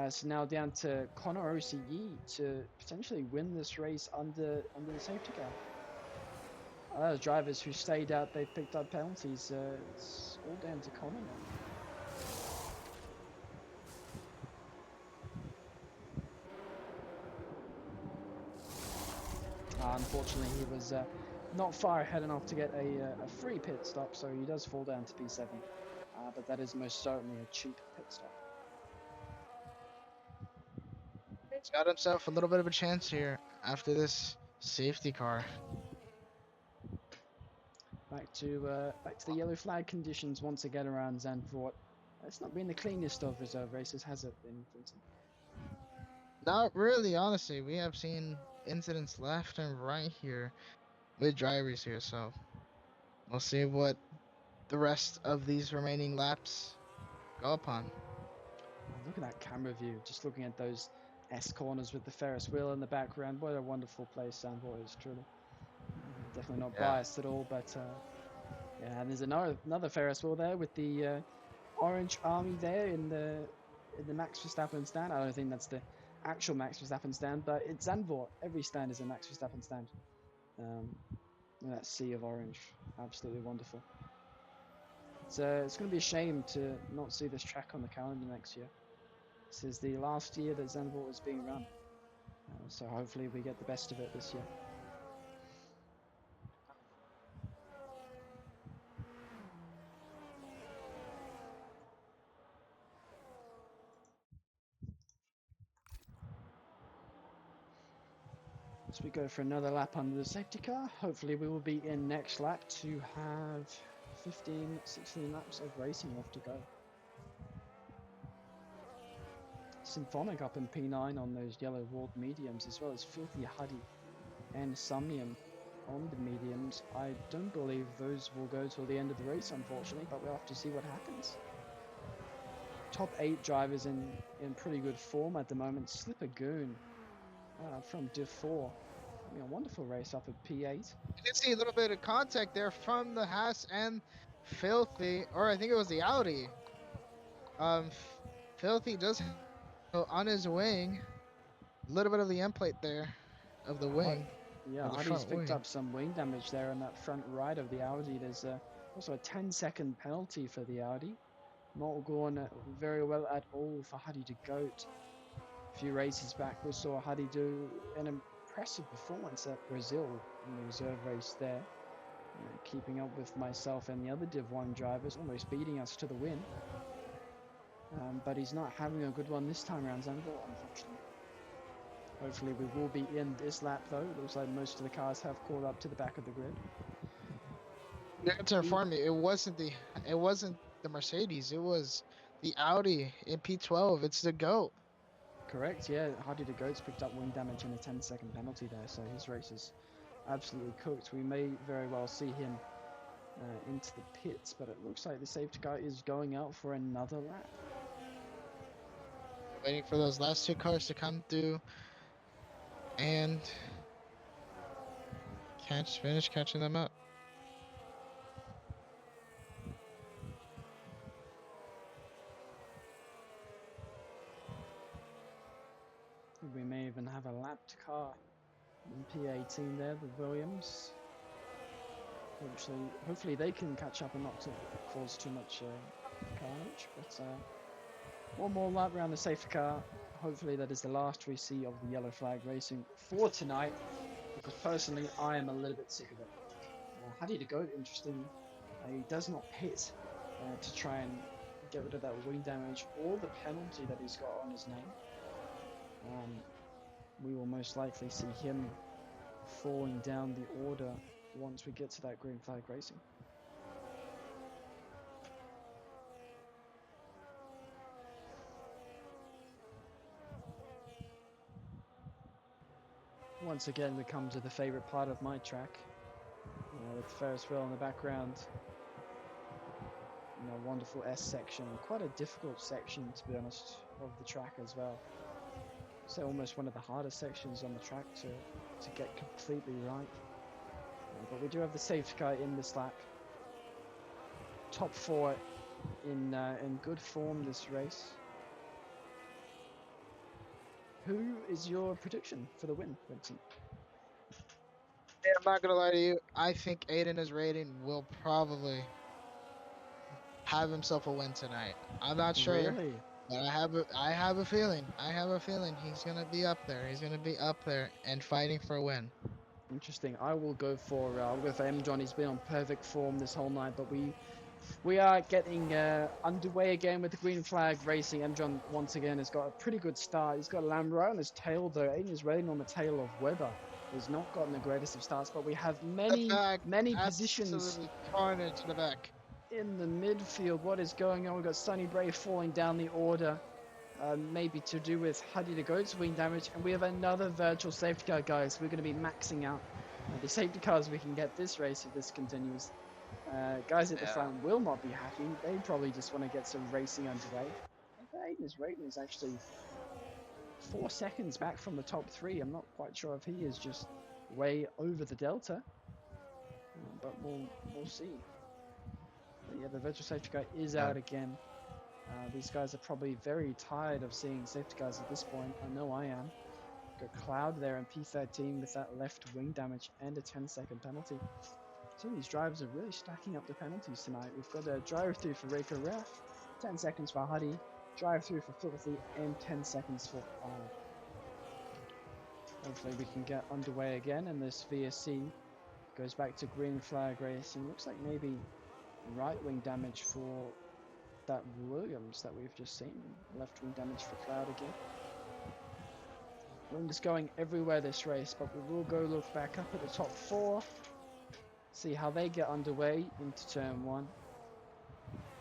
So now down to Connor OCE to potentially win this race under the safety car. Those drivers who stayed out, they've picked up penalties. It's all down to Connor now. Unfortunately, he was not far ahead enough to get a free pit stop, so he does fall down to P7. But that is most certainly a cheap pit stop. He's got himself a little bit of a chance here after this safety car. Back to the yellow flag conditions once again around Zandvoort. It's not been the cleanest of reserve races, has it been, Vincent? Not really, honestly. We have seen incidents left and right here with drivers here. So we'll see what the rest of these remaining laps go upon. Look at that camera view. Just looking at those S corners with the Ferris wheel in the background. What a wonderful place Zandvoort is, truly. Definitely not Yeah. biased at all, but yeah. And there's another Ferris wheel there with the orange army there in the Max Verstappen stand. I don't think that's the actual Max Verstappen stand, but it's Zandvoort. Every stand is a Max Verstappen stand. Um, and that sea of orange, absolutely wonderful. It's going to be a shame to not see this track on the calendar next year. This is the last year that Zandvoort is being run, so hopefully we get the best of it this year. As we go for another lap under the safety car, hopefully we will be in next lap to have 15, 16 laps of racing left to go. Symphonic up in P9 on those yellow walled mediums, as well as Filthy Huddy and Somnium on the mediums. I don't believe those will go till the end of the race, unfortunately, but we'll have to see what happens. Top 8 drivers in pretty good form at the moment. Slipper Goon from Div 4. I mean, a wonderful race up at P8. You did see a little bit of contact there from the Haas and Filthy, or I think it was the Audi. Filthy does go on his wing. A little bit of the end plate there of the wing, Yeah, of the Huddy's front picked wing. up some wing damage there on that front right of the Audi. There's also a 10-second penalty for the Audi. Not going very well at all for Huddy to goat. A few races back, we saw Huddy do an impressive performance at Brazil in the reserve race there. Keeping up with myself and the other Div 1 drivers, almost beating us to the win. But he's not having a good one this time around, Zandvoort, unfortunately. Hopefully we will be in this lap though. It looks like most of the cars have caught up to the back of the grid. Yeah, to inform you, it wasn't the Mercedes, it was the Audi in P12. It's the GOAT. Correct, yeah. Hardy the Goat's picked up wing damage and a 10-second penalty there, so his race is absolutely cooked. We may very well see him into the pits, but it looks like the safety car is going out for another lap. Waiting for those last two cars to come through and finish catching them up. We may even have a lapped car in P18 there, the Williams. Hopefully they can catch up and not to cause too much carnage. But one more lap around the safety car. Hopefully that is the last we see of the yellow flag racing for tonight. Because personally, I am a little bit sick of it. Huddy the Goat, interesting. He does not pit to try and get rid of that wing damage or the penalty that he's got on his name. We will most likely see him falling down the order once we get to that green flag racing. Once again, we come to the favorite part of my track, with the Ferris wheel in the background. Wonderful S section, quite a difficult section to be honest of the track as well. So almost one of the hardest sections on the track to get completely right. But we do have the safety car in this lap. Top 4 in good form this race. Who is your prediction for the win, Vincent? Yeah, I'm not gonna lie to you. I think Aiden is rating will probably have himself a win tonight. I'm not sure, Really? but I have a feeling. I have a feeling he's gonna be up there. He's gonna be up there and fighting for a win. Interesting. I'll go for M. John. He's been on perfect form this whole night, but we are getting underway again with the green flag racing. M. John once again has got a pretty good start. He's got a lamb right on his tail though. Aiden is riding on the tail of Webber. He's not gotten the greatest of starts, but we have many positions Absolutely carnage in the back. in the midfield. What is going on? We've got Sunny Bray falling down the order. maybe to do with Huddy to Goat's wing damage, and we have another virtual safety car, guys. We're going to be maxing out the safety cars we can get this race if this continues. Guys at the Yeah. front will not be happy. They probably just want to get some racing underway. Aiden's rating is actually 4 seconds back from the top 3. I'm not quite sure if he is just way over the delta, but we'll see. But yeah, the virtual safety car is out again. These guys are probably very tired of seeing safety cars at this point. I know I am. Got Cloud there in P13 with that left wing damage and a 10-second penalty. So these drivers are really stacking up the penalties tonight. We've got a drive through for Rico Raf, 10 seconds for Huddy, drive through for Filthy, and 10 seconds for Cloud. Hopefully we can get underway again, and this VSC goes back to green flag racing. Looks like maybe right wing damage for that Williams that we've just seen. Left wing damage for Cloud again. Wings going everywhere this race, but we will go look back up at the top 4. See how they get underway into turn 1.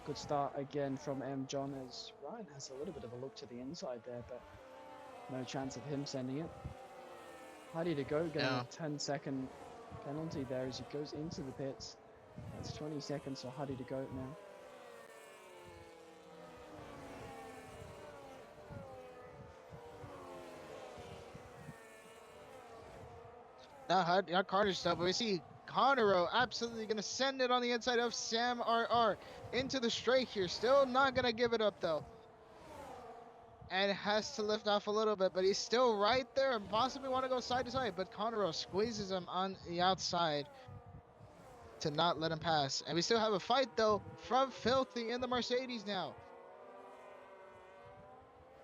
Good start again from M. John as Ryan has a little bit of a look to the inside there, but no chance of him sending it. Huddy to go, getting a 10-second penalty there as he goes into the pits. That's 20 seconds for Huddy to go now. Not Carter stuff, but we see Conero absolutely going to send it on the inside of Sam RR into the straight here. Still not going to give it up, though. And has to lift off a little bit, but he's still right there and possibly want to go side to side. But Conero squeezes him on the outside to not let him pass. And we still have a fight, though, from Filthy in the Mercedes now.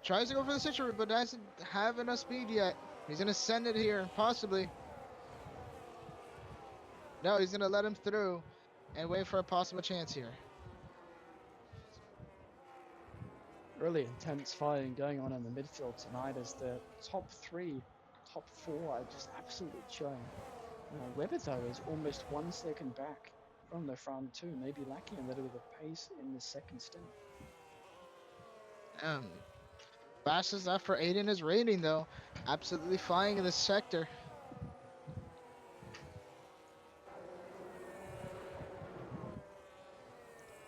Tries to go for the Citroen, but doesn't have enough speed yet. He's going to send it here, possibly. No, he's going to let him through and wait for a possible chance here. Really intense fighting going on in the midfield tonight as the top 3, top 4 are just absolutely chilling. Webber, though, is almost 1 second back from the front too, maybe lacking a little bit of pace in the second stint. Fastest lap for Aiden is rating, though. Absolutely flying in this sector.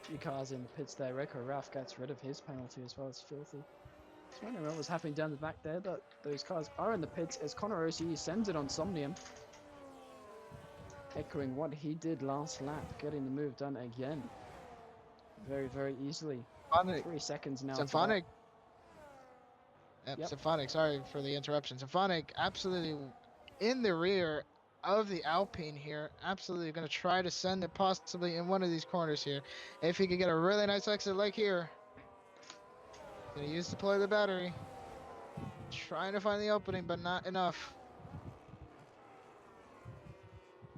Few cars in the pits there. Rico Ralph gets rid of his penalty as well as Filthy. I was wondering what was happening down the back there, but those cars are in the pits as Connor Rossi sends it on Somnium. Echoing what he did last lap, getting the move done again. Very, very easily. Symphonic. 3 seconds now. Symphonic. Yep. Symphonic, sorry for the interruption. Symphonic absolutely in the rear of the Alpine here. Absolutely going to try to send it possibly in one of these corners here. If he could get a really nice exit like here. Going to use deploy the battery. Trying to find the opening, but not enough.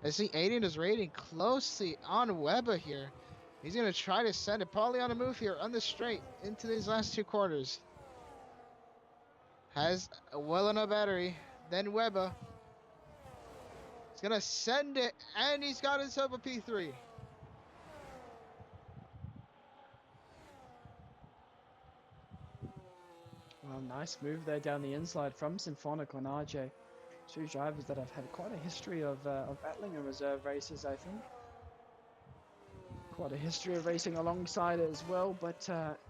I see Aiden is rating closely on Webber here. He's going to try to send it probably on a move here on the straight into these last 2 quarters. Has a well enough battery. Then Webber. He's going to send it, and he's got himself a P3. Well, nice move there down the inside from Symphonic on RJ. 2 drivers that have had quite a history of battling in reserve races, I think. Quite a history of racing alongside it as well, but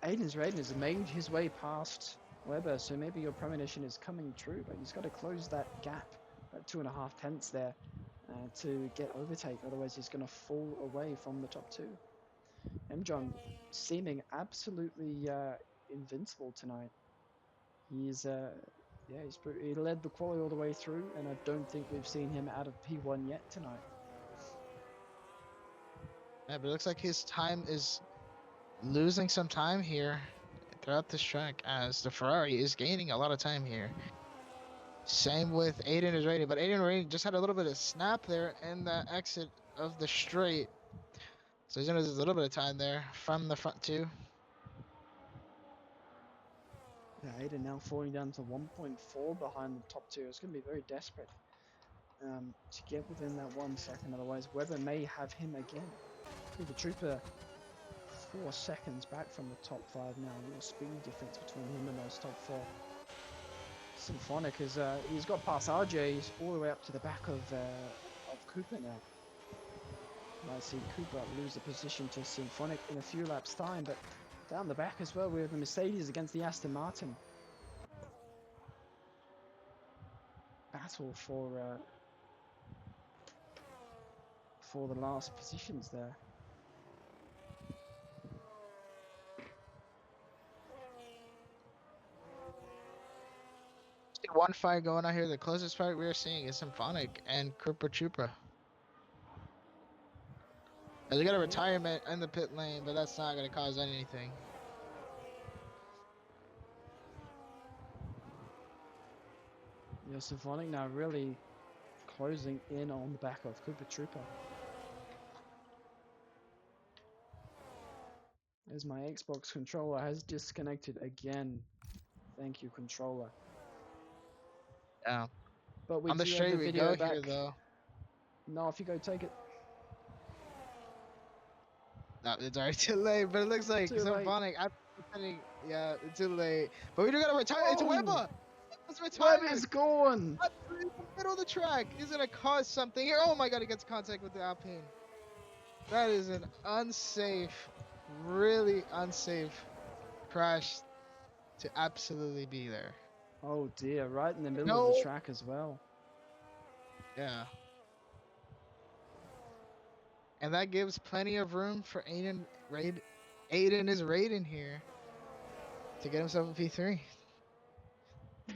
Aiden's Raiden has made his way past Webber, so maybe your premonition is coming true, but he's got to close that gap, that 2.5 tenths there, to get overtake, otherwise he's going to fall away from the top 2. M-John seeming absolutely invincible tonight. He's he led the quali all the way through, and I don't think we've seen him out of P1 yet tonight. Yeah, but it looks like his time is losing some time here throughout this track as the Ferrari is gaining a lot of time here. Same with Aiden is rating, but Aiden rating just had a little bit of snap there in the exit of the straight. So he's gonna lose a little bit of time there from the front 2. Yeah, Aiden now falling down to 1.4 behind the top 2. It's going to be very desperate to get within that 1 second. Otherwise, Webber may have him again. The Trooper 4 seconds back from the top 5 now. Real speed difference between him and those top 4. Symphonic is he's got past RJ. He's all the way up to the back of Cooper now. Might see Cooper lose the position to Symphonic in a few laps time, but down the back as well, we have the Mercedes against the Aston Martin. Battle for the last positions there. One fight going on here. The closest fight we're seeing is Symphonic and Krupa Chupa. They got a retirement in the pit lane, but that's not going to cause anything. Yeah, Symphonic now really closing in on the back of Koopa Trooper. As my Xbox controller has disconnected again. Thank you, controller. Yeah. But we on the do straight have the we video go back. here, though. No, if you go take it. No, it's already too late, but it looks like Symphonic. Yeah, it's too late. But we do got to retire. It's Weber. It's retired. Web is gone. In the middle of the track. He's going to cause something here. Oh my god, he gets contact with the Alpine. That is an unsafe, really unsafe crash to absolutely be there. Oh dear, right in the middle of the track as well. Yeah. And that gives plenty of room for Aiden is raiding here to get himself a P3.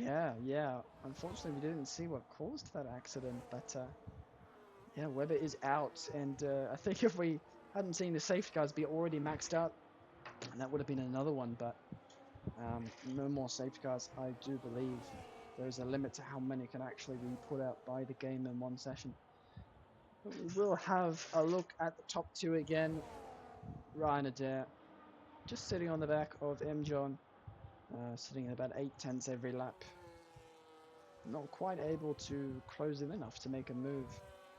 Yeah. Unfortunately, we didn't see what caused that accident, but yeah, Weber is out, and I think if we hadn't seen the safety cars be already maxed out, that would have been another one, but no more safety cars. I do believe there is a limit to how many can actually be put out by the game in one session. But we will have a look at the top 2 again. Ryan Adair just sitting on the back of M. John, sitting at about 8/10 every lap. Not quite able to close in enough to make a move.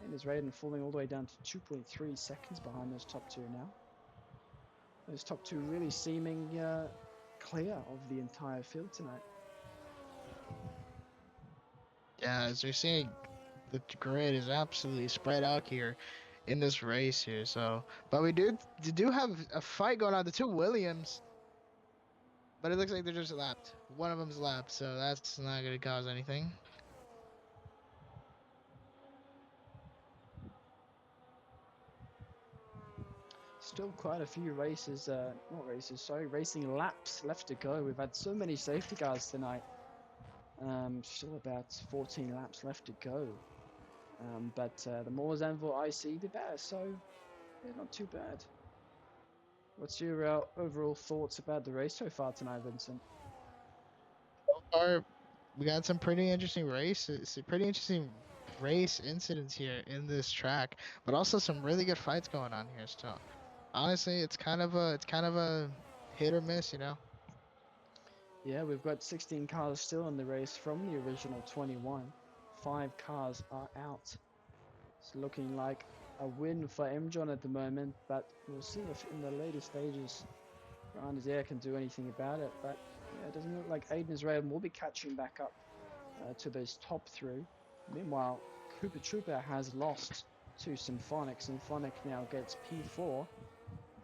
And is Raiden falling all the way down to 2.3 seconds behind those top 2 now. Those top 2 really seeming clear of the entire field tonight. Yeah, as you're seeing, the grid is absolutely spread out here in this race here. So, but we do have a fight going on. The 2 Williams, but it looks like they're just lapped. One of them's lapped, so that's not going to cause anything. Still quite a few races, racing laps left to go. We've had so many safety cars tonight. Still about 14 laps left to go. But the more Zandvoort IC, the better, so yeah, not too bad. What's your overall thoughts about the race so far tonight, Vincent? So far, we got some pretty interesting races, pretty interesting race incidents here in this track, but also some really good fights going on here still. Honestly, it's kind of a hit or miss, you know. Yeah, we've got 16 cars still in the race from the original 21. 5 cars are out. It's looking like a win for M. John at the moment, but we'll see if in the later stages Ryan Adair can do anything about it. But yeah, it doesn't look like Aiden Israel will be catching back up to those top 3. Meanwhile, Cooper Trooper has lost to Symphonic. Symphonic now gets P4,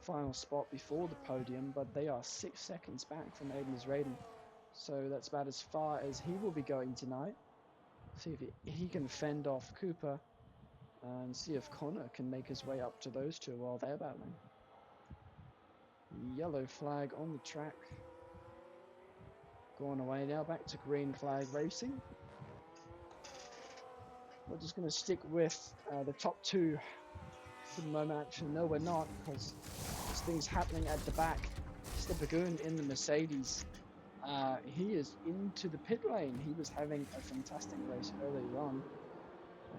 final spot before the podium, but they are 6 seconds back from Aiden Israel. So that's about as far as he will be going tonight. See if he can fend off Cooper and see if Connor can make his way up to those 2 while they're battling. Yellow flag on the track. Going away now, back to green flag racing. We're just going to stick with the top 2 for the moment. Actually, no, we're not, because there's things happening at the back. Steppagoon in the Mercedes. He is into the pit lane. He was having a fantastic race earlier on.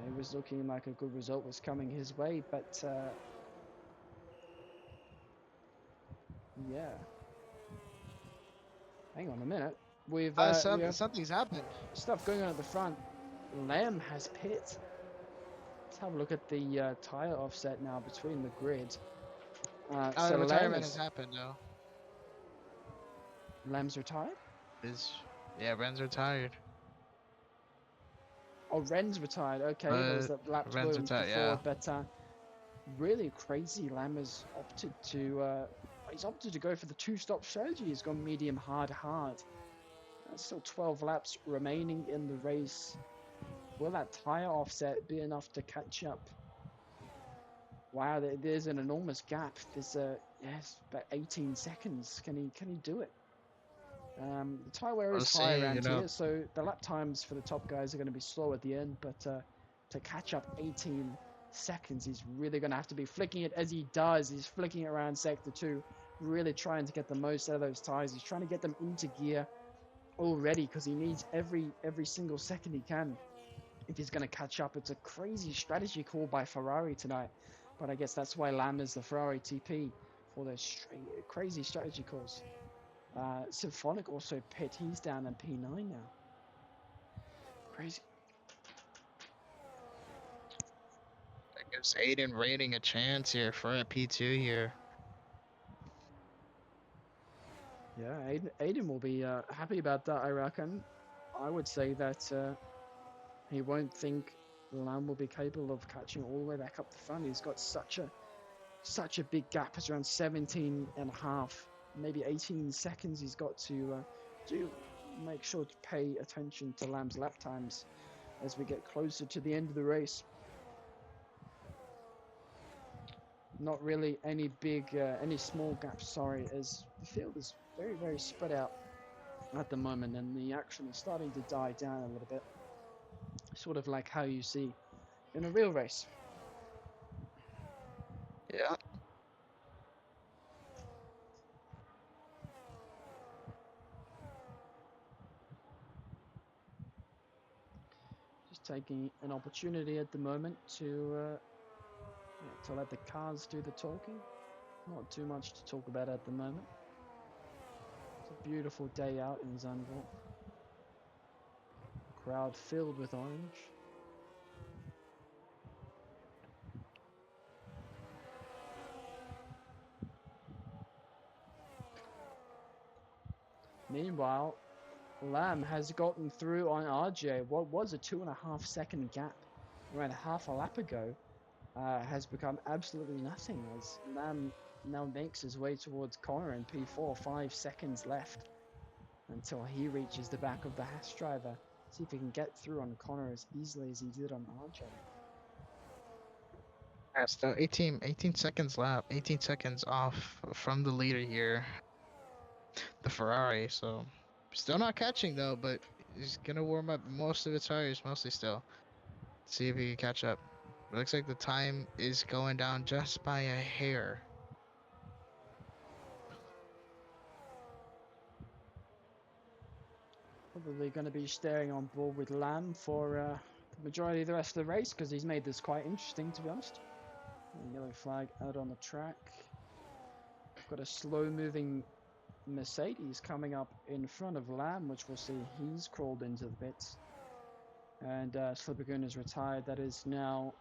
It was looking like a good result was coming his way, but yeah. Hang on a minute. We have Something's happened. Stuff going on at the front. Lamb has pit. Let's have a look at the tire offset now between the grid. So The Lamb retirement has is happened though. Lamb's retired. Yeah, Ren's retired. Oh, Ren's retired. Okay, there was But that lap Ren's twirling retired, before, yeah. but really crazy. Lamb has opted to go for the two-stop strategy. He's gone medium, hard, hard. Still 12 laps remaining in the race. Will that tire offset be enough to catch up? Wow, there's an enormous gap. There's about 18 seconds. Can he do it? The tire wear We'll is high see, around here, so the lap times for the top guys are going to be slow at the end. But to catch up 18 seconds, he's really going to have to be flicking it as he does. He's flicking it around sector 2, really trying to get the most out of those tires. He's trying to get them into gear already because he needs every single second he can if he's going to catch up. It's a crazy strategy call by Ferrari tonight, but I guess that's why Lamb is the Ferrari TP for those crazy strategy calls. Symphonic also pit. He's down in P9 now. Crazy. That gives Aiden Rating a chance here for a P2 here. Yeah, Aiden will be happy about that, I reckon. I would say that he won't think Lamb will be capable of catching all the way back up the front. He's got such a big gap. It's around 17 and a half, maybe 18 seconds he's got to make sure to pay attention to Lamb's lap times as we get closer to the end of the race. Not really any small gaps, sorry, as the field is very, very spread out at the moment, and the action is starting to die down a little bit. Sort of like how you see in a real race. Yeah. Just taking an opportunity at the moment to let the cars do the talking. Not too much to talk about at the moment. It's a beautiful day out in Zandvoort. Crowd filled with orange. Meanwhile, Lamb has gotten through on RJ. What was a 2.5 second gap around half a lap ago has become absolutely nothing as Lamb now makes his way towards Connor in P4. 5 seconds left until he reaches the back of the Haas driver. See if he can get through on Connor as easily as he did on RJ. Yeah, still 18 seconds lap, 18 seconds off from the leader here, the Ferrari. So still not catching though, but he's gonna warm up most of the tires, mostly still. See if he can catch up. It looks like the time is going down just by a hair. Probably going to be staying on board with Lamb for the majority of the rest of the race because he's made this quite interesting, to be honest. Yellow flag out on the track. Got a slow-moving Mercedes coming up in front of Lamb, which we'll see he's crawled into the pits. And Slippergoon is retired. That is now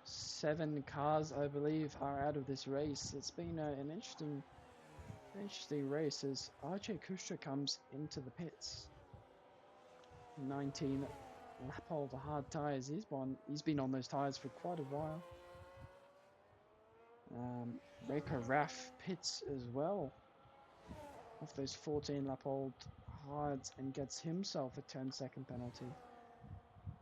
7 cars, I believe, are out of this race. It's been an interesting race as RJ Kustra comes into the pits. 19 lap over hard tires. He's been on those tires for quite a while. Reka Raff pits as well off those 14 lap old hards and gets himself a 10-second penalty.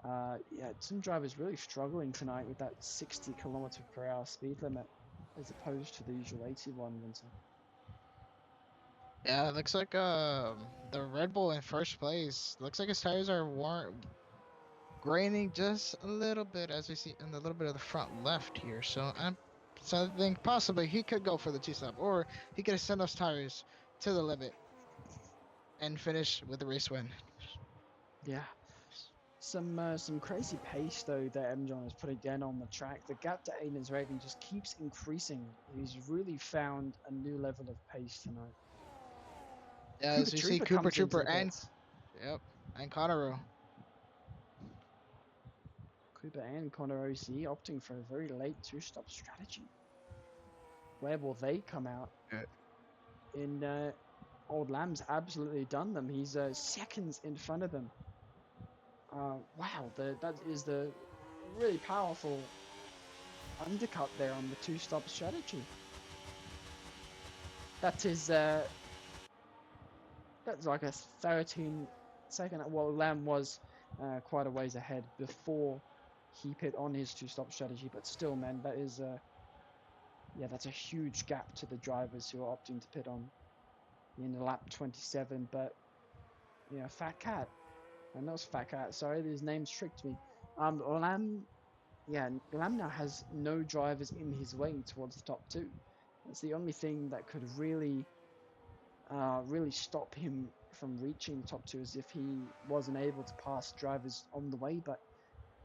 Yeah, some drivers really struggling tonight with that 60 km/h speed limit as opposed to the usual 81, Vincent. Yeah, it looks like the Red Bull in first place. Looks like his tires are graining just a little bit, as we see in the little bit of the front left here. So I think possibly he could go for the two-stop, or he could extend those tires to the limit and finish with a race win. Yeah, some crazy pace though that M. John is putting down on the track. The gap to Aiden's rating just keeps increasing. He's really found a new level of pace tonight. Yeah, Cooper as we see Trooper Cooper comes into Trooper the pits. and Conneru. Cooper and Connor OC opting for a very late two-stop strategy. where will they come out? Yeah. In Old Lamb's absolutely done them. He's seconds in front of them. Wow, that is the really powerful undercut there on the two-stop strategy. That is that's like a 13-second. Well, Lamb was quite a ways ahead before he pit on his two-stop strategy, but still, man, that is yeah, that's a huge gap to the drivers who are opting to pit on in lap 27. But you know, Fat Cat, and that was Fat Cat. Sorry, his name's tricked me. Lamb, yeah, Lamb now has no drivers in his way towards the top two. It's the only thing that could really stop him from reaching the top two, as if he wasn't able to pass drivers on the way. But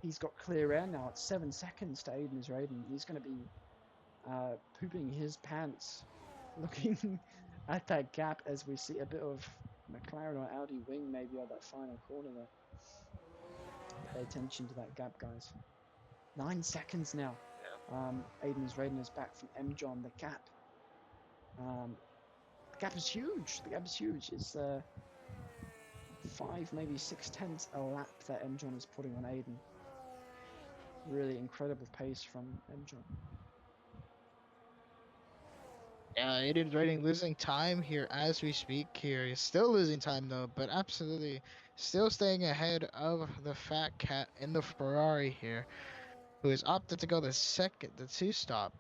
he's got clear air now. It's 7 seconds to Aiden's rating. He's going to be pooping his pants looking at that gap as we see a bit of McLaren or Audi wing maybe on that final corner there. Pay attention to that gap, guys. 9 seconds now. Aiden's rating is back from M. John. The gap is huge. The gap is huge. It's 5, maybe 6 tenths a lap that M. John is putting on Aiden. Really incredible pace from M. John. Yeah, Aiden's rating losing time here as we speak here. He's still losing time though, but absolutely still staying ahead of the Fat Cat in the Ferrari here, who has opted to go the two stop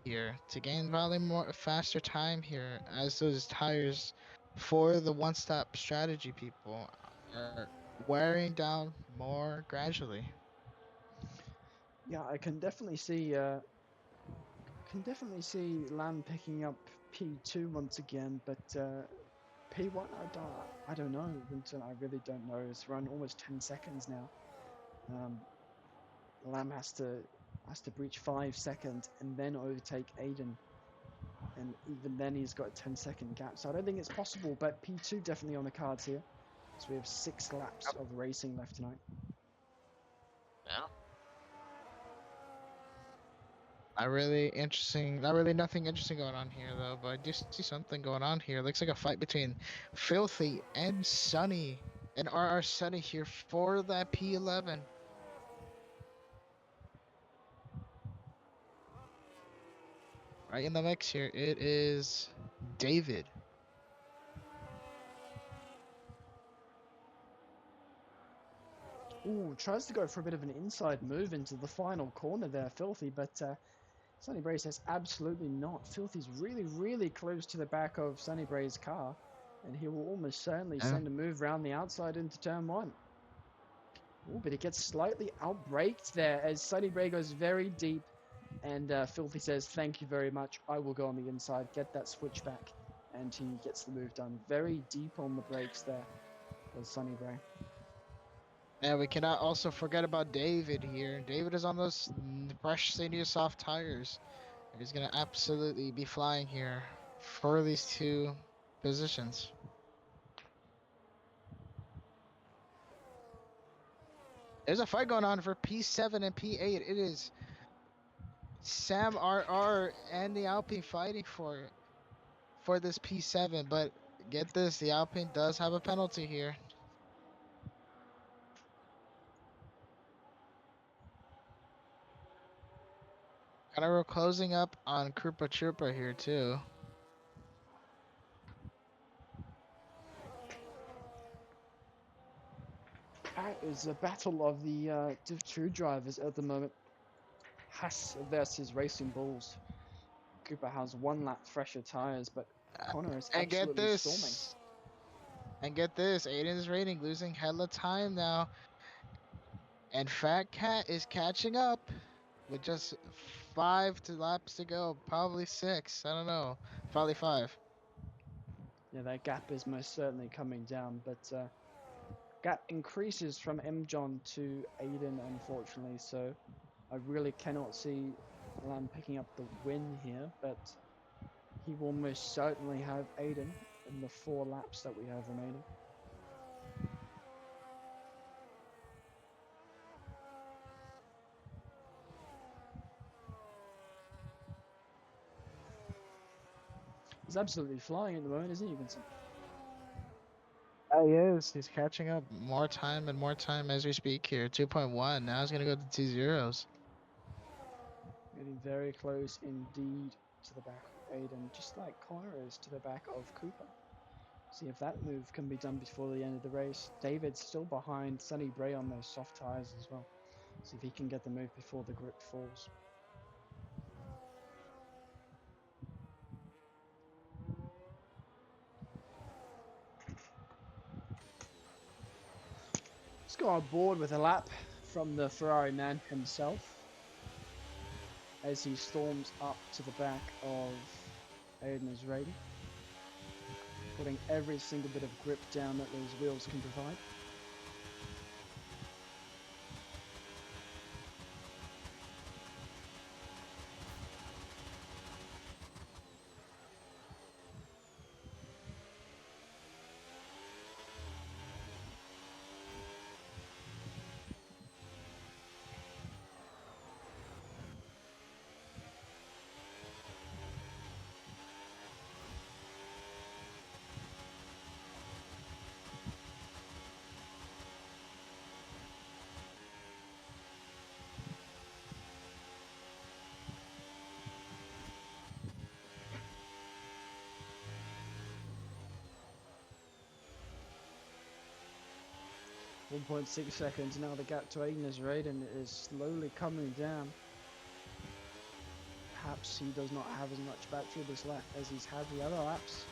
here to gain probably more faster time here, as those tires for the one stop strategy people are wearing down more gradually. Yeah, I can definitely see Lamb picking up P2 once again, but P1 I don't know, Winton. I really don't know. It's run almost 10 seconds now. Lamb has to breach 5 seconds and then overtake Aiden, and even then he's got a 10-second gap. So I don't think it's possible. But P2 definitely on the cards here. So we have 6 laps of racing left tonight. Yeah. Not really interesting. Not really nothing interesting going on here though. But I do see something going on here. Looks like a fight between Filthy and Sunny, and RR Sunny here for that P11. Right in the mix here, it is David. Ooh, tries to go for a bit of an inside move into the final corner there, Filthy, but Sunny Bray says absolutely not. Filthy's really, really close to the back of Sunny Bray's car, and he will almost certainly send a move around the outside into turn 1. Ooh, but he gets slightly outbraked there as Sunny Bray goes very deep, and Filthy says, thank you very much, I will go on the inside, get that switchback, and he gets the move done. Very deep on the brakes there was Sunny Bray. Yeah, we cannot also forget about David here. David is on those fresh senior soft tires. He's gonna absolutely be flying here for these two positions. There's a fight going on for P7 and P8. It is Sam RR and the Alpine fighting for this P7, but get this, the Alpine does have a penalty here. And we're closing up on Krupa Trupa here too. That is a battle of the Div 2 drivers at the moment. Haas versus Racing Bulls. Cooper has 1 lap fresher tires, but Connor is And get absolutely storming. this. And get this, Aiden's rating losing hella time now. And Fat Cat is catching up with just 5 laps to go. Probably 6. I don't know. Probably 5. Yeah, that gap is most certainly coming down, but gap increases from M. John to Aiden, unfortunately, so I really cannot see Lamb picking up the win here, but he will most certainly have Aiden in the 4 laps that we have remaining. He's absolutely flying at the moment, isn't he, Vincent? He is. He's catching up more time and more time as we speak here. 2.1. Now he's going to go to 2 zeros. Getting very close indeed to the back of Aiden, just like Connor is to the back of Cooper. See if that move can be done before the end of the race. David's still behind Sonny Bray on those soft tyres as well. See if he can get the move before the grip falls. Let's go on board with a lap from the Ferrari man himself as he storms up to the back of Aiden Azradi, putting every single bit of grip down that those wheels can provide. .6 seconds now. The gap to Aiden Azraden is slowly coming down. Perhaps he does not have as much battery this lap as he's had the other laps.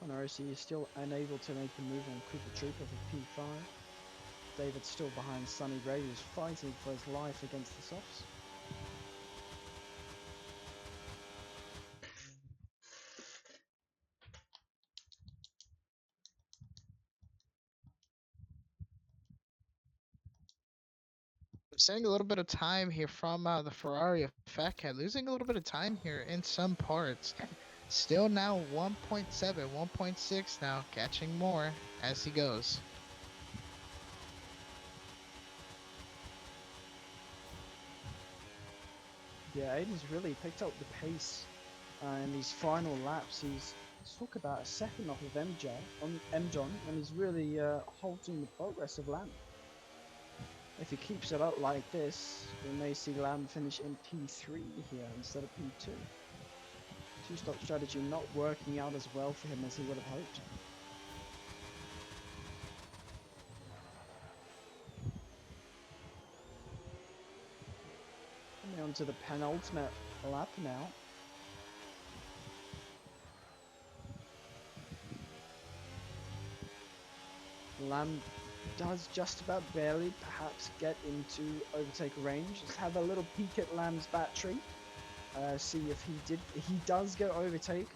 Connor O'C is still unable to make the move on Cooper Trooper for P5. David's still behind Sonny Ray, who's fighting for his life against the softs. Saving a little bit of time here from the Ferrari of Fat Cat, losing a little bit of time here in some parts. Still now 1.7, 1.6 now, catching more as he goes. Yeah, Aiden's really picked up the pace in these final laps. He's took about a second off of M-John, and he's really halting the progress of Lamb. If he keeps it up like this, we may see Lamb finish in P3 here instead of P2. Two-stop strategy not working out as well for him as he would have hoped. Coming on to the penultimate lap now. Lamb does just about barely perhaps get into overtake range. Let's have a little peek at Lamb's battery. See if he does get overtake.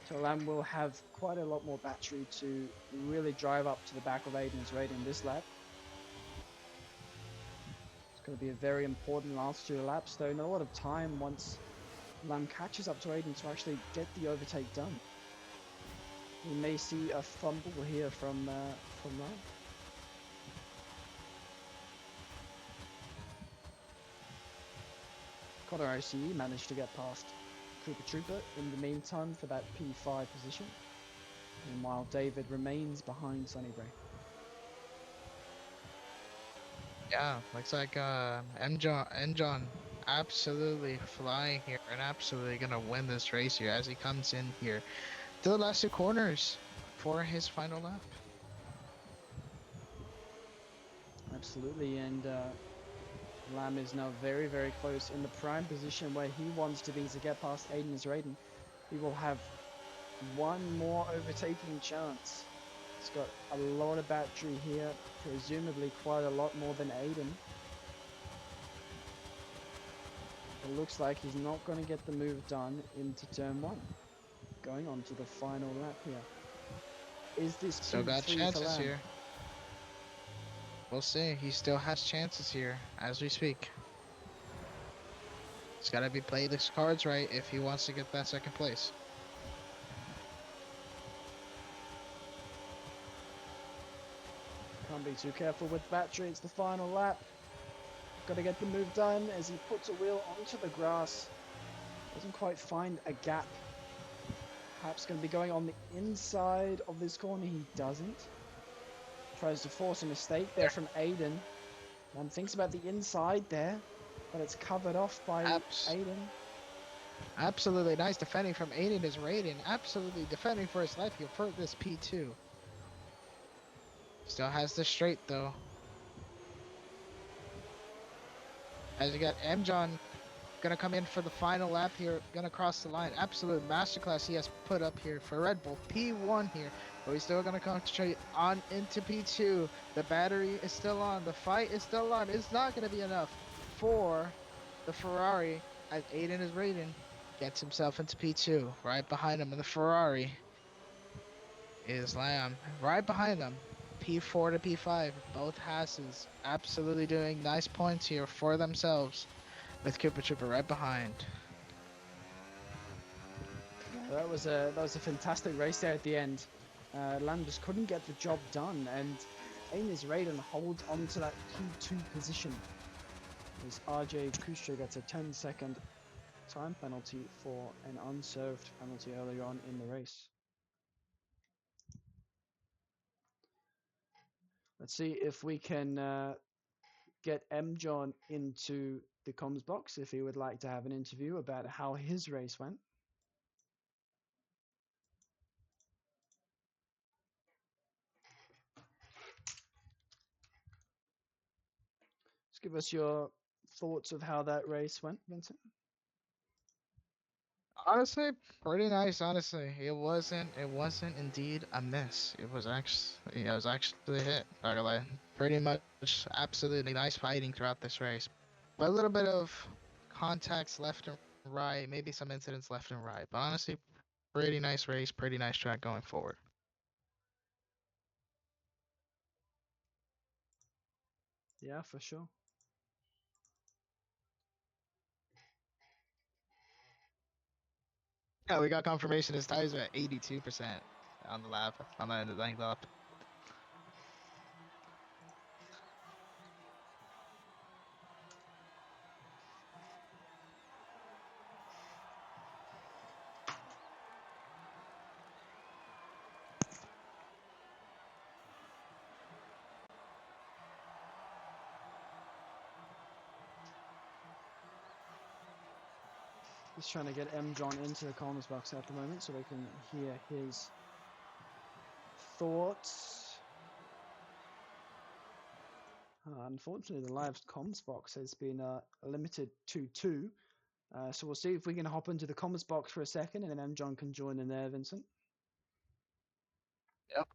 So Lamb will have quite a lot more battery to really drive up to the back of Aiden's rate in this lap. It's going to be a very important last 2 laps though, not a lot of time once Lamb catches up to Aiden to actually get the overtake done. We may see a fumble here from Lamb. Connor OCE managed to get past Cooper Trooper in the meantime for that P5 position. Meanwhile, David remains behind Sonny Bray. Yeah, looks like M-John absolutely flying here and absolutely gonna win this race here as he comes in here to the last 2 corners for his final lap. Absolutely, and Lamb is now very, very close in the prime position where he wants to be to get past Aiden Azraden. He will have one more overtaking chance. He's got a lot of battery here, presumably quite a lot more than Aiden. It looks like he's not going to get the move done into turn 1. Going on to the final lap here. Is this Still got P3 chances for Lamb? here. We'll see. He still has chances here as we speak. He's got to be playing his cards right if he wants to get that 2nd place. Can't be too careful with battery. It's the final lap. Got to get the move done as he puts a wheel onto the grass. Doesn't quite find a gap. Perhaps going to be going on the inside of this corner. He doesn't. Tries to force a mistake there from Aiden. And thinks about the inside there, but it's covered off by Aiden. Absolutely nice defending from Aiden is Raiden. Absolutely defending for his life here for this P2. Still has the straight though. As you got M-John gonna come in for the final lap here, gonna cross the line. Absolute masterclass he has put up here for Red Bull. P1 here, but he's still gonna concentrate on into P2. The battery is still on, the fight is still on. It's not gonna be enough for the Ferrari as Aiden is Raiden. Gets himself into P2. Right behind him in the Ferrari is Lamb. Right behind them, P4 to P5. Both Hasses absolutely doing nice points here for themselves. With Cooper Trooper right behind. Yeah, that was a fantastic race there at the end. Lamb just couldn't get the job done, and Aines Raiden holds on to that P2 position. As RJ Kustra gets a 10-second time penalty for an unserved penalty earlier on in the race. Let's see if we can get M. John into the comms box if he would like to have an interview about how his race went. Just give us your thoughts of how that race went, Vincent. Honestly, pretty nice. Honestly, it wasn't indeed a miss. It was actually a hit. Not gonna lie. Pretty much, absolutely nice fighting throughout this race. But a little bit of contacts left and right, maybe some incidents left and right. But honestly, pretty nice race, pretty nice track going forward. Yeah, for sure. Yeah, we got confirmation his tires are at 82% on the lap, on the end of the lap. Just trying to get M. John into the comms box at the moment so we can hear his thoughts. Unfortunately, the live comms box has been limited to 2. So we'll see if we can hop into the comms box for a second and then M. John can join in there, Vincent. Yep.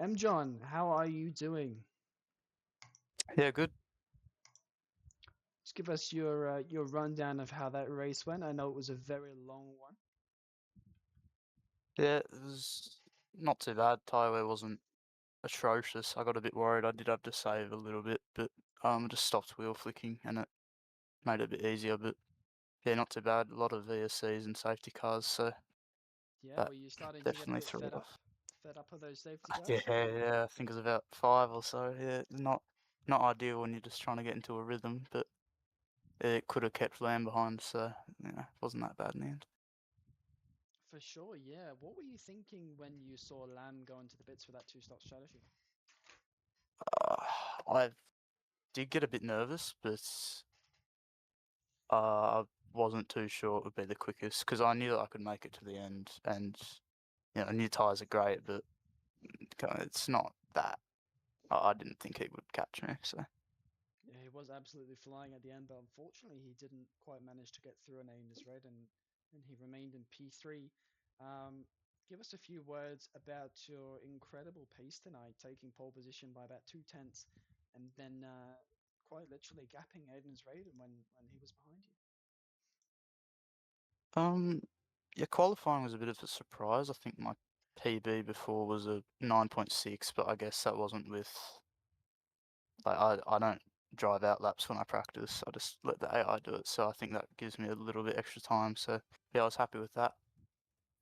M. John, how are you doing? Yeah, good. Just give us your rundown of how that race went. I know it was a very long one. Yeah, it was not too bad. Tyre wear wasn't atrocious. I got a bit worried. I did have to save a little bit, but I just stopped wheel flicking and it made it a bit easier. But yeah, not too bad. A lot of VSCs and safety cars, so Yeah, that were you starting to get a definitely bit threw it off. fed up of those safety Yeah, cars? yeah. I think it was about 5 or so. Yeah, not ideal when you're just trying to get into a rhythm, but it could have kept Lamb behind, so it wasn't that bad in the end. For sure, yeah. What were you thinking when you saw Lamb go into the pits for that 2-stop strategy? I did get a bit nervous, but I wasn't too sure it would be the quickest because I knew that I could make it to the end, and new tires are great, but it's not that. I didn't think he would catch me, so. Yeah, he was absolutely flying at the end, but unfortunately he didn't quite manage to get through an Aines Red, and he remained in P3. Give us a few words about your incredible pace tonight, taking pole position by about 2/10, and then quite literally gapping Aiden's Raiden when he was behind you. Yeah, qualifying was a bit of a surprise. I think my PB before was a 9.6, but I guess that wasn't with. Like I don't drive out laps when I practice. I just let the AI do it, so I think that gives me a little bit extra time. So yeah, I was happy with that.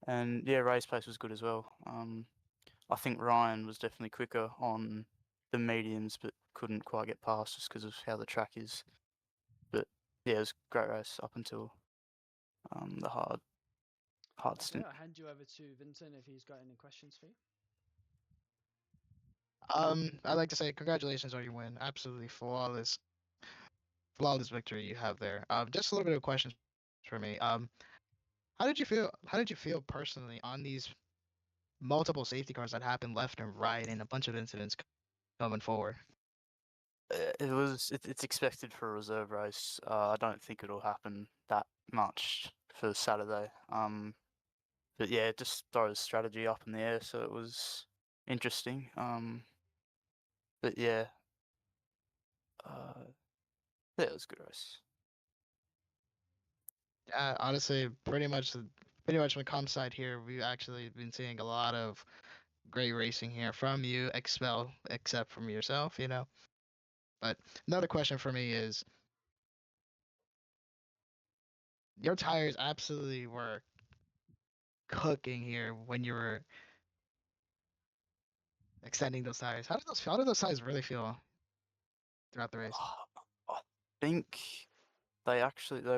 And yeah, race pace was good as well. I think Ryan was definitely quicker on the mediums, but couldn't quite get past just because of how the track is. But yeah, it was a great race up until the hard Okay, stint. I'll hand you over to Vincent if he's got any questions for you. I'd like to say congratulations on your win. Absolutely flawless victory you have there. Just a little bit of questions for me. How did you feel? How did you feel personally on these multiple safety cars that happened left and right, and a bunch of incidents coming forward? It's expected for a reserve race. I don't think it'll happen that much for Saturday. But yeah, it just throws strategy up in the air, so it was interesting. But yeah, yeah, it was a good race. Yeah, honestly, pretty much on the comp side here, we've actually been seeing a lot of great racing here from you, except from yourself, you know. But another question for me is, your tires absolutely were cooking here when you were extending those tires. How do those tires really feel throughout the race? I think they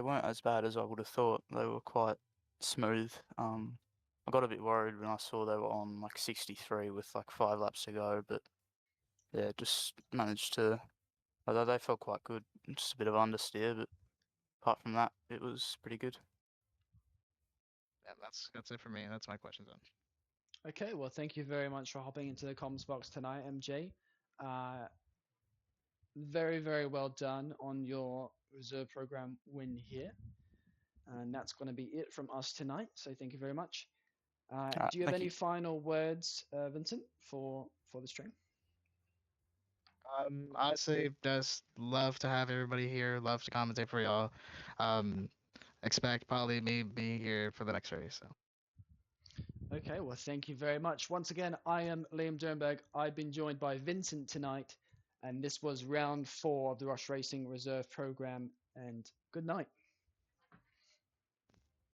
weren't as bad as I would have thought. They were quite smooth. I got a bit worried when I saw they were on like 63 with like 5 laps to go, but yeah, just managed to. Although they felt quite good, just a bit of understeer, but apart from that, it was pretty good. Yeah, that's it for me. That's my questions on. Okay, well, thank you very much for hopping into the comms box tonight, MJ. Uh, very, very well done on your reserve program win here. And that's going to be it from us tonight. So thank you very much. All right, Do you have thank any you. final words, Vincent, for the stream? Honestly, just love to have everybody here. Love to commentate for y'all. Um, expect probably me being here for the next race. So. Okay, well, thank you very much. Once again, I am Liam Dernberg. I've been joined by Vincent tonight, and this was round 4 of the Rush Racing Reserve program. And good night.